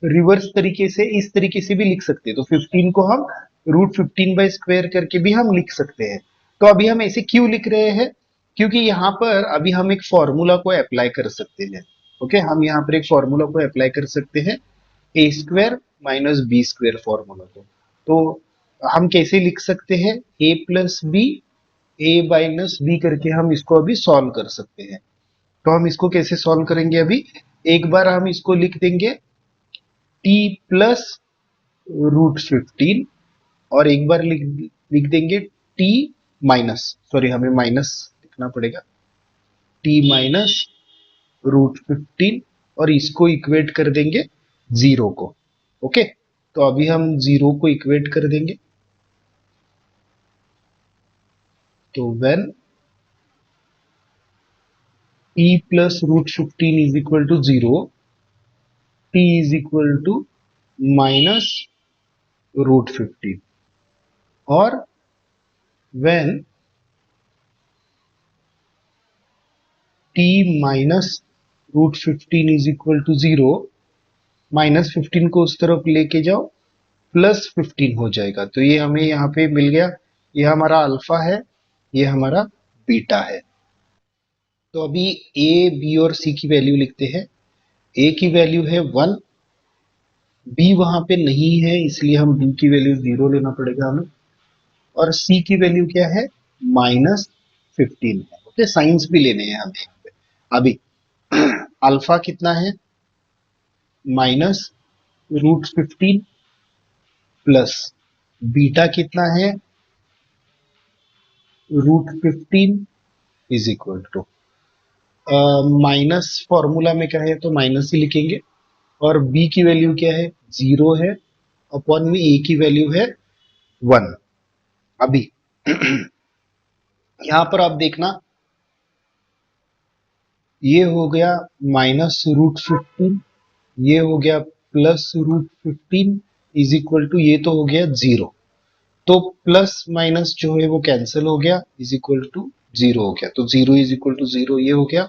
रिवर्स तरीके से इस तरीके से भी लिख सकते हैं। तो 15 को हम √15 बाय स्क्वायर करके भी हम लिख सकते हैं। तो अभी हम ऐसे क्यों लिख रहे हैं, क्योंकि यहाँ पर अभी हम एक फॉर्मूला को अप्लाई कर सकते हैं। ओके, हम यहाँ पर एक फॉर्मूला को अप्लाई कर सकते हैं, a² - b² फॉर्मूला को। तो हम कैसे लिख सकते हैं, a + b a minus B करके हम इसको अभी सॉल्व कर सकते हैं। तो हम इसको कैसे सॉल्व करेंगे? अभी एक बार हम इसको लिख देंगे t प्लस √15 और एक बार लिख देंगे t माइनस, सॉरी हमें माइनस लिखना पड़ेगा, t माइनस √15 और इसको इक्वेट कर देंगे जीरो को। ओके, तो अभी हम जीरो को इक्वेट कर देंगे। तो when t plus √15 is equal to zero, t is equal to minus √15 और when t minus √15 is equal to zero, -15 को उस तरफ लेके जाओ, +15 हो जाएगा। तो ये हमें यहाँ पे मिल गया, ये हमारा अल्फा है, ये हमारा बीटा है। तो अभी ए, बी और सी की वैल्यू लिखते हैं। ए की वैल्यू है 1, बी वहां पे नहीं है इसलिए हम बी की वैल्यू 0 लेना पड़ेगा हमें, और सी की वैल्यू क्या है? -15 है। ओके, साइंस भी लेने हैं हमें यहाँ पे। अभी अल्फा कितना है? -√15 प्लस बीटा कितना है? √15 is equal to, minus formula में क्या है तो माइनस ही लिखेंगे, और बी की वैल्यू क्या है? 0 है, अपॉन में ए की वैल्यू है 1। अभी यहां पर आप देखना, ये हो गया -√15, ये हो गया +√15 इज इक्वल टू, ये तो हो गया 0। तो प्लस माइनस जो है वो कैंसिल हो गया, इज इक्वल टू 0 हो गया। तो 0 इज इक्वल टू 0 ये हो गया।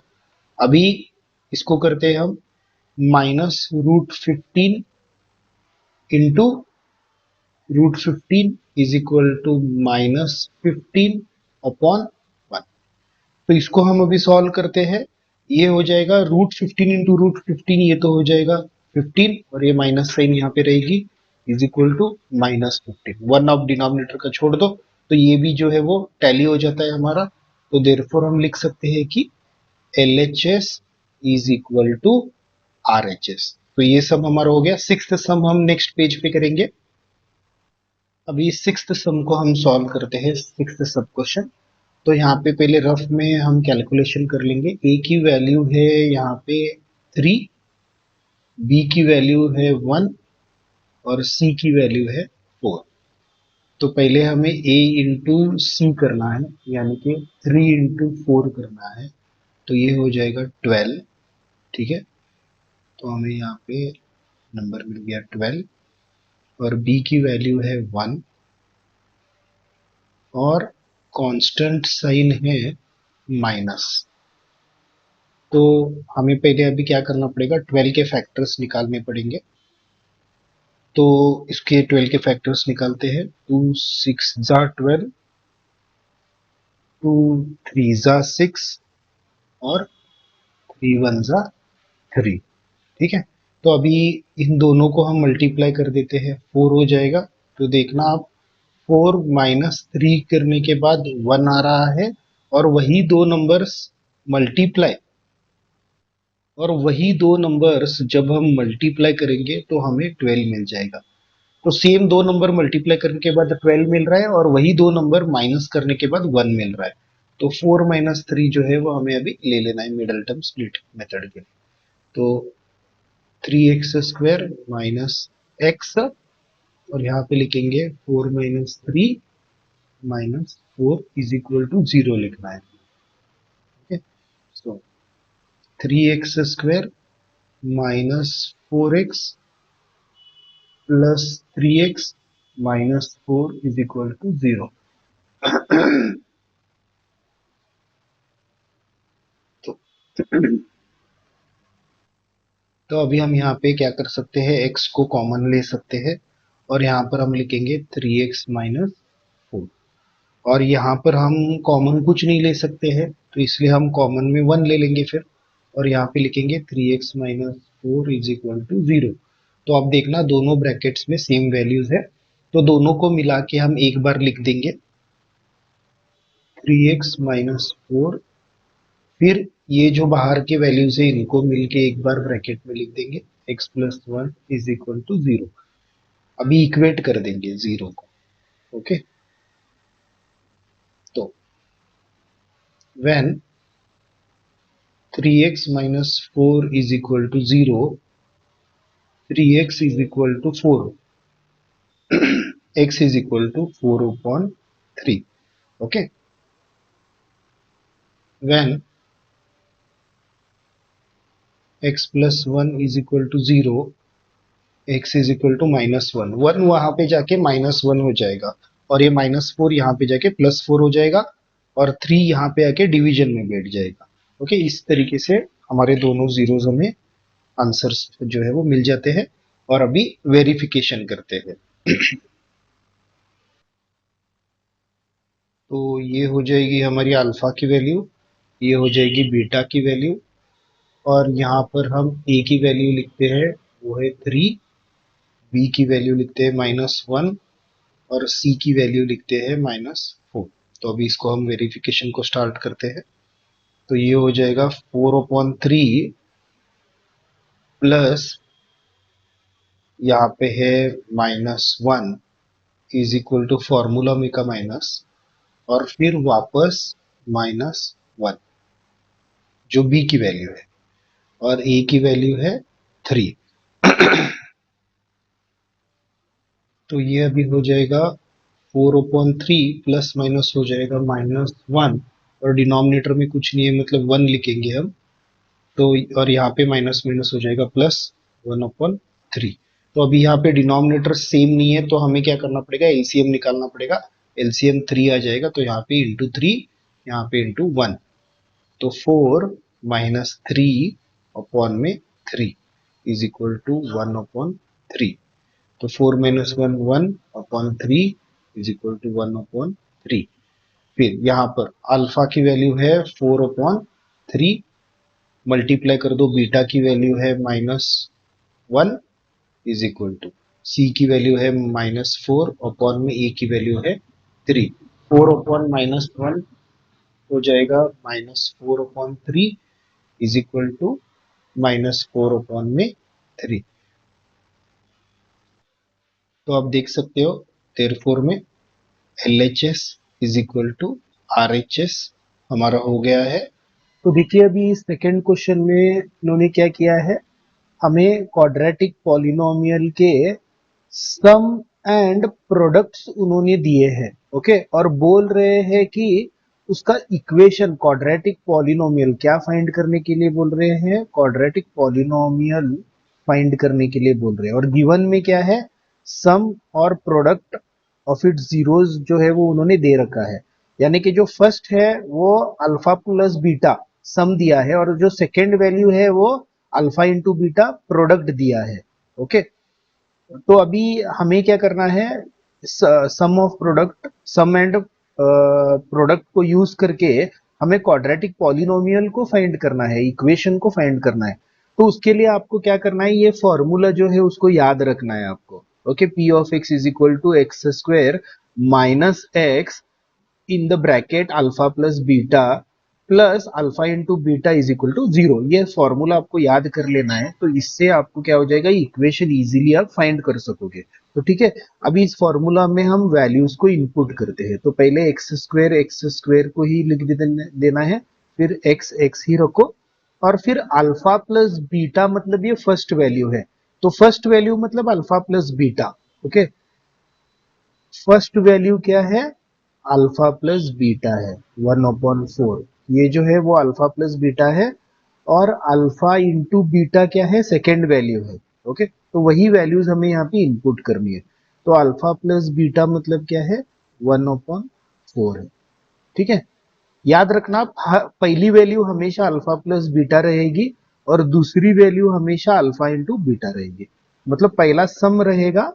अभी इसको करते हैं हम, -√15 into √15 is equal to -15 upon 1। तो इसको हम अभी सॉल्व करते हैं। ये हो जाएगा √15 इंटू √15, ये तो हो जाएगा 15 और ये माइनस साइन यहाँ पे रहेगी, is equal to -15। One of denominator का छोड़ दो तो ये भी जो है वो टैली हो जाता है हमारा। तो देयरफॉर हम लिख सकते हैं कि LHS is equal to RHS। तो ये सब हमारा हो गया। सिक्स्थ सम हम नेक्स्ट पेज पे करेंगे। अभी सिक्स्थ सम को हम सॉल्व करते हैं, सिक्स्थ सब क्वेश्चन। तो यहाँ पे पहले रफ में हम कैलकुलेशन कर लेंगे। ए की वैल्यू है यहाँ पे 3, बी की वैल्यू है 1 और सी की वैल्यू है 4। तो पहले हमें ए इंटू सी करना है, यानी कि 3 इंटू 4 करना है। तो ये हो जाएगा 12। ठीक है, तो हमें यहाँ पे नंबर मिल गया 12, और बी की वैल्यू है 1 और कांस्टेंट साइन है माइनस। तो हमें पहले अभी क्या करना पड़ेगा, 12 के फैक्टर्स निकालने पड़ेंगे। तो इसके 12 के फैक्टर्स निकालते हैं। 2 6 जा 12, 2 3 जा 6 और 3 1 जा 3। ठीक है, तो अभी इन दोनों को हम मल्टीप्लाई कर देते हैं, 4 हो जाएगा। तो देखना आप, 4 माइनस 3 करने के बाद 1 आ रहा है, और वही दो नंबर्स मल्टीप्लाई, और वही दो नंबर्स जब हम मल्टीप्लाई करेंगे तो हमें 12 मिल जाएगा। तो सेम दो नंबर मल्टीप्लाई करने के बाद 12 मिल रहा है, और वही दो नंबर माइनस करने के बाद 1 मिल रहा है। तो 4 माइनस 3 जो है वो हमें अभी ले लेना है मिडल टर्म स्प्लिट मेथड के लिए। तो 3x² माइनस x, और यहाँ पे लिखेंगे 4 minus 3 minus 4 is equal to 0 लिखना है। Okay, so 3x² minus 4x plus 3x minus 4 is equal to 0। तो अभी हम यहाँ पे क्या कर सकते हैं, x को कॉमन ले सकते हैं, और यहाँ पर हम लिखेंगे 3x माइनस 4। और यहाँ पर हम कॉमन कुछ नहीं ले सकते हैं, तो इसलिए हम कॉमन में 1 ले लेंगे फिर, और यहाँ पे लिखेंगे 3x minus 4 is equal to 0। तो आप देखना दोनों ब्रैकेट्स में सेम वैल्यूज है, तो दोनों को मिला के हम एक बार लिख देंगे 3x-4, फिर ये जो बाहर के वैल्यूज है इनको मिलके एक बार ब्रैकेट में लिख देंगे, x+1 इज इक्वल टू 0। अभी इक्वेट कर देंगे 0 को। ओके, तो when 3x-4 is equal to 0, 3x is equal to 4, x is equal to 4 upon 3. Okay, when x plus 1 is equal to 0, x is equal to -1, 1 वहां पे जाके -1 हो जाएगा, और ये -4 यहाँ पे जाके +4 हो जाएगा, और 3 यहाँ पे आके डिवीजन में बैठ जाएगा। ओके, इस तरीके से हमारे दोनों जीरोस हमें आंसर्स जो है वो मिल जाते हैं। और अभी वेरिफिकेशन करते हैं। तो ये हो जाएगी हमारी अल्फा की वैल्यू, ये हो जाएगी बीटा की वैल्यू, और यहाँ पर हम ए की वैल्यू लिखते हैं वो है 3, बी की वैल्यू लिखते हैं -1, और सी की वैल्यू लिखते हैं -4। तो अभी इसको हम वेरिफिकेशन को स्टार्ट करते हैं। तो ये हो जाएगा 4/3 प्लस यहाँ पे है -1 इज इक्वल टू फॉर्मूला में का माइनस, और फिर वापस -1 जो बी की वैल्यू है, और ए की वैल्यू है 3। तो ये अभी हो जाएगा 4/3 प्लस माइनस हो जाएगा -1, और डिनोमिनेटर में कुछ नहीं है मतलब 1 लिखेंगे हम। तो और यहाँ पे माइनस माइनस हो जाएगा +1/3। तो अभी यहाँ पे डिनोमिनेटर सेम नहीं है, तो हमें क्या करना पड़ेगा, एलसीएम निकालना पड़ेगा। एलसीएम 3 आ जाएगा, तो यहाँ पे इंटू 3, यहाँ पे इंटू 1, तो 4 - 3 अपॉन में 3 इज इक्वल टू 1/3। तो 4 - 1 1/3 इज इक्वल टू 1/3। फिर यहाँ पर अल्फा की वैल्यू है 4/3, मल्टीप्लाई कर दो, बीटा की वैल्यू है -1 इज इक्वल टू, सी की वैल्यू है -4 अपॉन में ए की वैल्यू है 3। 4/-1 हो जाएगा -4/3 इज इक्वल टू -4 अपॉन में 3। तो आप देख सकते हो देयरफॉर में LHS is equal to RHS हमारा हो गया है। तो देखिए अभी सेकंड क्वेश्चन में इन्होंने क्या किया है, हमें क्वाड्रेटिक पॉलिनोमियल के सम एंड प्रोडक्ट्स उन्होंने दिए हैं। ओके, और बोल रहे हैं कि उसका इक्वेशन क्वाड्रेटिक पॉलिनोमियल क्या फाइंड करने के लिए बोल रहे हैं, क्वाड्रेटिक पॉलिनोमियल फाइंड करने के लिए बोल रहे हैं। और गिवन में क्या है, सम और प्रोडक्ट ऑफ इट्स जीरोस जो है वो उन्होंने दे रखा है। यानी कि जो फर्स्ट है वो अल्फा प्लस बीटा सम दिया है, और जो सेकेंड वैल्यू है वो अल्फा इंटू बीटा प्रोडक्ट दिया है। ओके, तो अभी हमें क्या करना है, sum of product, sum and product को यूज करके हमें क्वाड्रेटिक पॉलिनोमियल को फाइंड करना है, इक्वेशन को फाइंड करना है। तो उसके लिए आपको क्या करना है, ये फॉर्मूला जो है उसको याद रखना है आपको। Okay, P of X is equal to x² minus X in the bracket alpha plus beta plus alpha into beta is equal to 0। ये फॉर्मूला आपको याद कर लेना है, तो इससे आपको क्या हो जाएगा, इक्वेशन इजीली आप फाइंड कर सकोगे। तो ठीक है, अभी इस फॉर्मूला में हम वैल्यूज को इनपुट करते हैं। तो पहले x² को ही लिख देना है, फिर x ही रखो, और फिर अल्फा प्लस बीटा मतलब ये फर्स्ट वैल्यू है, तो फर्स्ट वैल्यू मतलब alpha plus beta. Okay, first value क्या है, अल्फा प्लस बीटा है 1/4। ये जो है वो अल्फा प्लस बीटा है, और अल्फा इंटू बीटा क्या है, सेकेंड वैल्यू है। ओके, तो वही वैल्यूज हमें यहाँ पे इनपुट करनी है। तो अल्फा प्लस बीटा मतलब क्या है, 1/4 है। ठीक है, याद रखना पहली वैल्यू हमेशा अल्फा प्लस बीटा रहेगी, और दूसरी वैल्यू हमेशा अल्फा इंटू बीटा रहेगी। मतलब पहला सम रहेगा,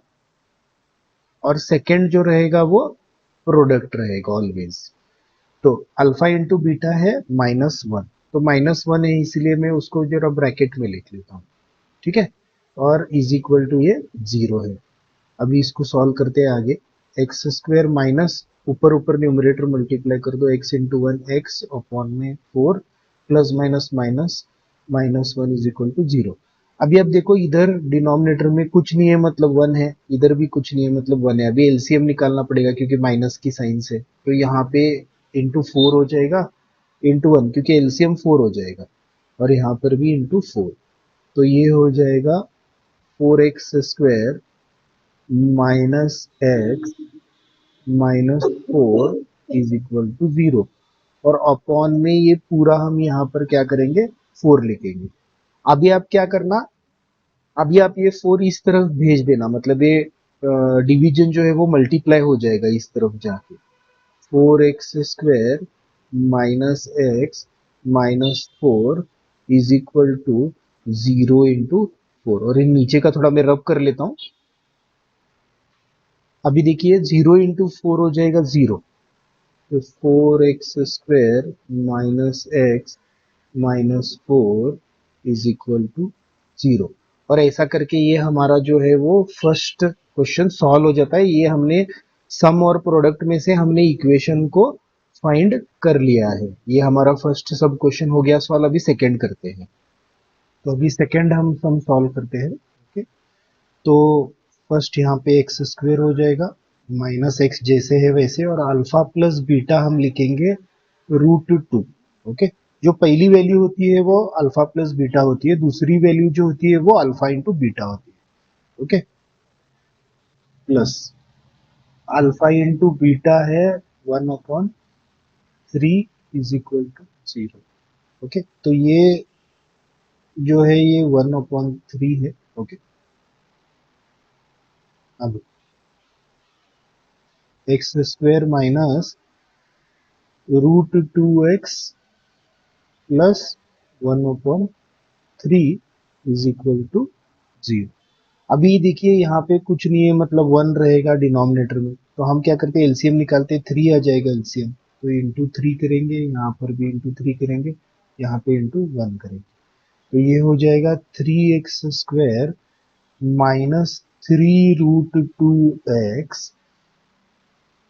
और सेकेंड जो रहेगा वो प्रोडक्ट रहेगा ऑलवेज। तो अल्फा इंटू बीटा है -1, तो -1 है इसलिए मैं उसको जरा ब्रैकेट में लिख लेता हूँ। ठीक है, और इज इक्वल टू ये 0 है। अभी इसको सॉल्व करते हैं आगे। x² माइनस ऊपर ऊपर न्यूमरेटर मल्टीप्लाई कर दो, x into one X upon में 4 plus minus minus minus one is equal to 0। अभी आप देखो इधर डिनोमिनेटर में कुछ नहीं है मतलब 1 है, इधर भी कुछ नहीं है मतलब 1 है। अभी एलसीएम निकालना पड़ेगा क्योंकि माइनस की साइन से, तो यहाँ पे इंटू 4 हो जाएगा इंटू 1 क्योंकि एलसीएम 4 हो जाएगा, और यहाँ पर भी इंटू 4, तो ये हो जाएगा 4x² minus X minus 4 is equal to 0, और अपॉन में ये पूरा हम यहाँ पर क्या करेंगे 4 लिखेंगे। अभी आप क्या करना, अभी आप ये 4 इस तरफ भेज देना, मतलब ये डिवीजन जो है वो मल्टीप्लाई हो जाएगा इस तरफ जाके। 4x² minus X minus 4 is equal to 0 into 4, और इन नीचे का थोड़ा मैं रब कर लेता हूं। अभी देखिए 0 इंटू 4 हो जाएगा 0, तो 4x² minus X minus 4 is equal to 0, और ऐसा करके ये हमारा जो है वो फर्स्ट क्वेश्चन सॉल्व हो जाता है। ये हमने सम और प्रोडक्ट में से हमने इक्वेशन को फाइंड कर लिया है। ये हमारा फर्स्ट सब क्वेश्चन हो गया सॉल्व। अभी सेकंड करते हैं, तो अभी सेकंड हम सम सॉल्व करते हैं। ओके, तो फर्स्ट यहाँ पे x² हो जाएगा, माइनस एक्स जैसे है वैसे, और अल्फा प्लस बीटा हम लिखेंगे √2। ओके, जो पहली वैल्यू होती है वो अल्फा प्लस बीटा होती है, दूसरी वैल्यू जो होती है वो अल्फा इंटू बीटा होती है। Okay, plus alpha into beta है 1/3 इज इक्वल टू 0। ओके, तो ये जो है ये 1/3 है। ओके, अब x² minus √2x plus 1/3 is equal to 0। अभी देखिए यहाँ पे कुछ नहीं है मतलब 1 रहेगा डिनोमिनेटर में, तो हम क्या करते हैं एलसीएम निकालते हैं, 3 आ जाएगा एलसीएम, तो इंटू 3 करेंगे, यहाँ पर भी इंटू 3 करेंगे, यहाँ पे इंटू 1 करेंगे, तो ये हो जाएगा 3x² माइनस 3√2x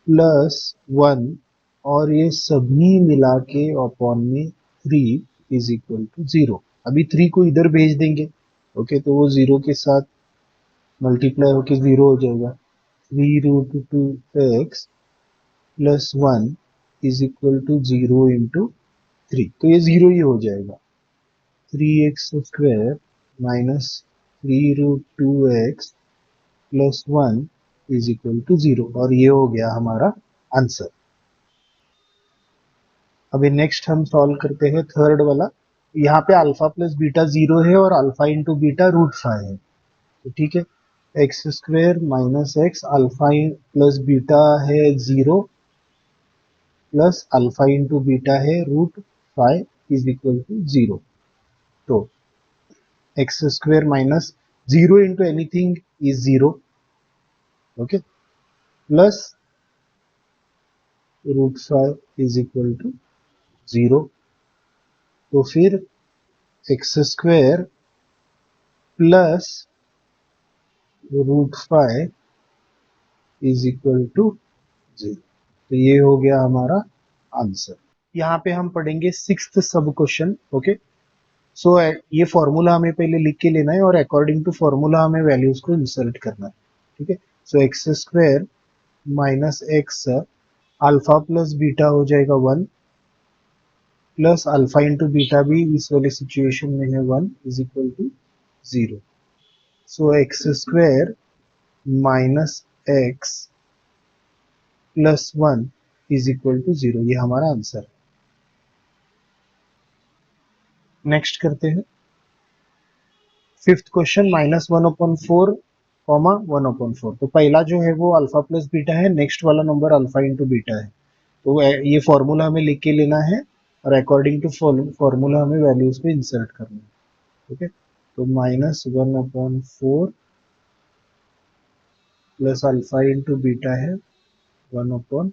प्लस 1, और ये सभी मिला के अपॉन में 3 इज इक्वल टू 0। अभी 3 को इधर भेज देंगे। ओके, तो वो 0 के साथ मल्टीप्लाई होके 0 हो जाएगा। 3√2x plus 1 is equal to 0 into 3, तो ये 0 ही हो जाएगा। 3x² minus 3√2x plus 1 is equal to 0, और ये हो गया हमारा आंसर। अभी नेक्स्ट हम सॉल्व करते हैं थर्ड वाला। यहाँ पे अल्फा प्लस बीटा 0 है और अल्फा इंटू बीटा √5 है, तो ठीक है, x² minus x alpha plus beta है 0 प्लस अल्फा इंटू बीटा है √5 इज इक्वल टू 0। तो x² minus 0 into anything is 0, okay, plus √5 is equal to 0, तो फिर x² plus √5 is equal to 0, तो ये हो गया हमारा आंसर। यहाँ पे हम पढ़ेंगे सिक्स्थ सब क्वेश्चन। ओके, सो ये फॉर्मूला हमें पहले लिख के लेना है और अकॉर्डिंग टू फॉर्मूला हमें वैल्यूज को इंसर्ट करना है। ठीक है, सो x² minus x alpha plus beta हो जाएगा 1 प्लस अल्फा इंटू बीटा भी इस वाले सिचुएशन में है 1 is equal to 0। So x² minus X plus 1 is equal to 0, ये हमारा आंसर। नेक्स्ट करते हैं फिफ्थ क्वेश्चन, -1/4 कॉमा 1/4। तो पहला जो है वो अल्फा प्लस बीटा है, नेक्स्ट वाला नंबर अल्फा इंटू बीटा है, तो ये फॉर्मूला हमें लिख के लेना है और अकॉर्डिंग टू फॉर्मूला हमें वैल्यूज पे इंसर्ट करना है। ठीक है, तो -1/4 प्लस अल्फा इंटू बीटा है 1/4,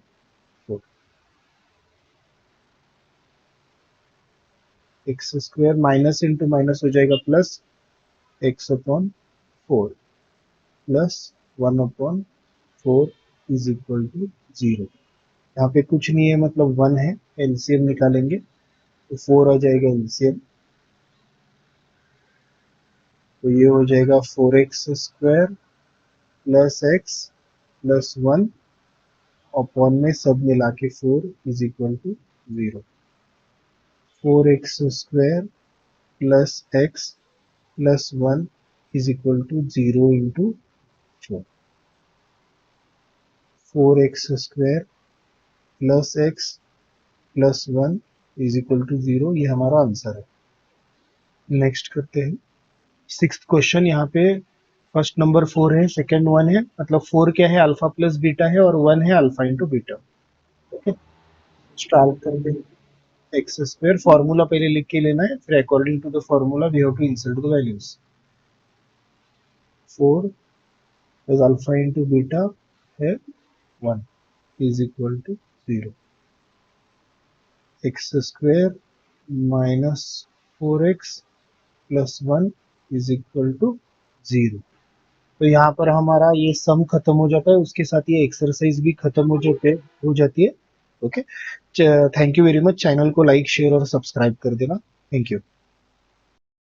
x² माइनस इंटू माइनस हो जाएगा plus x/4 plus 1/4 is equal to 0। यहाँ पे कुछ नहीं है मतलब 1 है, एलसीएम निकालेंगे तो 4 आ जाएगा एलसीएम, तो ये हो जाएगा 4x² plus x plus 1 upon में सब मिला के 4 is equal to 0। 4x² plus x plus 1 is equal to 0 into 4। 4x² plus x plus 1 is equal to 0, ये हमारा आंसर है। नेक्स्ट करते हैं सिक्स्थ क्वेश्चन। यहाँ पे फर्स्ट नंबर 4 है, सेकंड 1 है, मतलब 4 क्या है, अल्फा प्लस बीटा है, और 1 है alpha into beta. Okay, start करते हैं। एक्स स्क्वायर फॉर्मूला पहले लिख के लेना है, फिर according to the formula we have to insert the values. 4 plus alpha into beta है 1 is equal to 0। X square minus 4x plus 1 is equal to 0। तो यहाँ पर हमारा ये सम खत्म हो जाता है, उसके साथ ये एक्सरसाइज भी खत्म हो जाती है। Okay, thank you very much. Channel को लाइक शेयर और सब्सक्राइब कर देना। Thank you.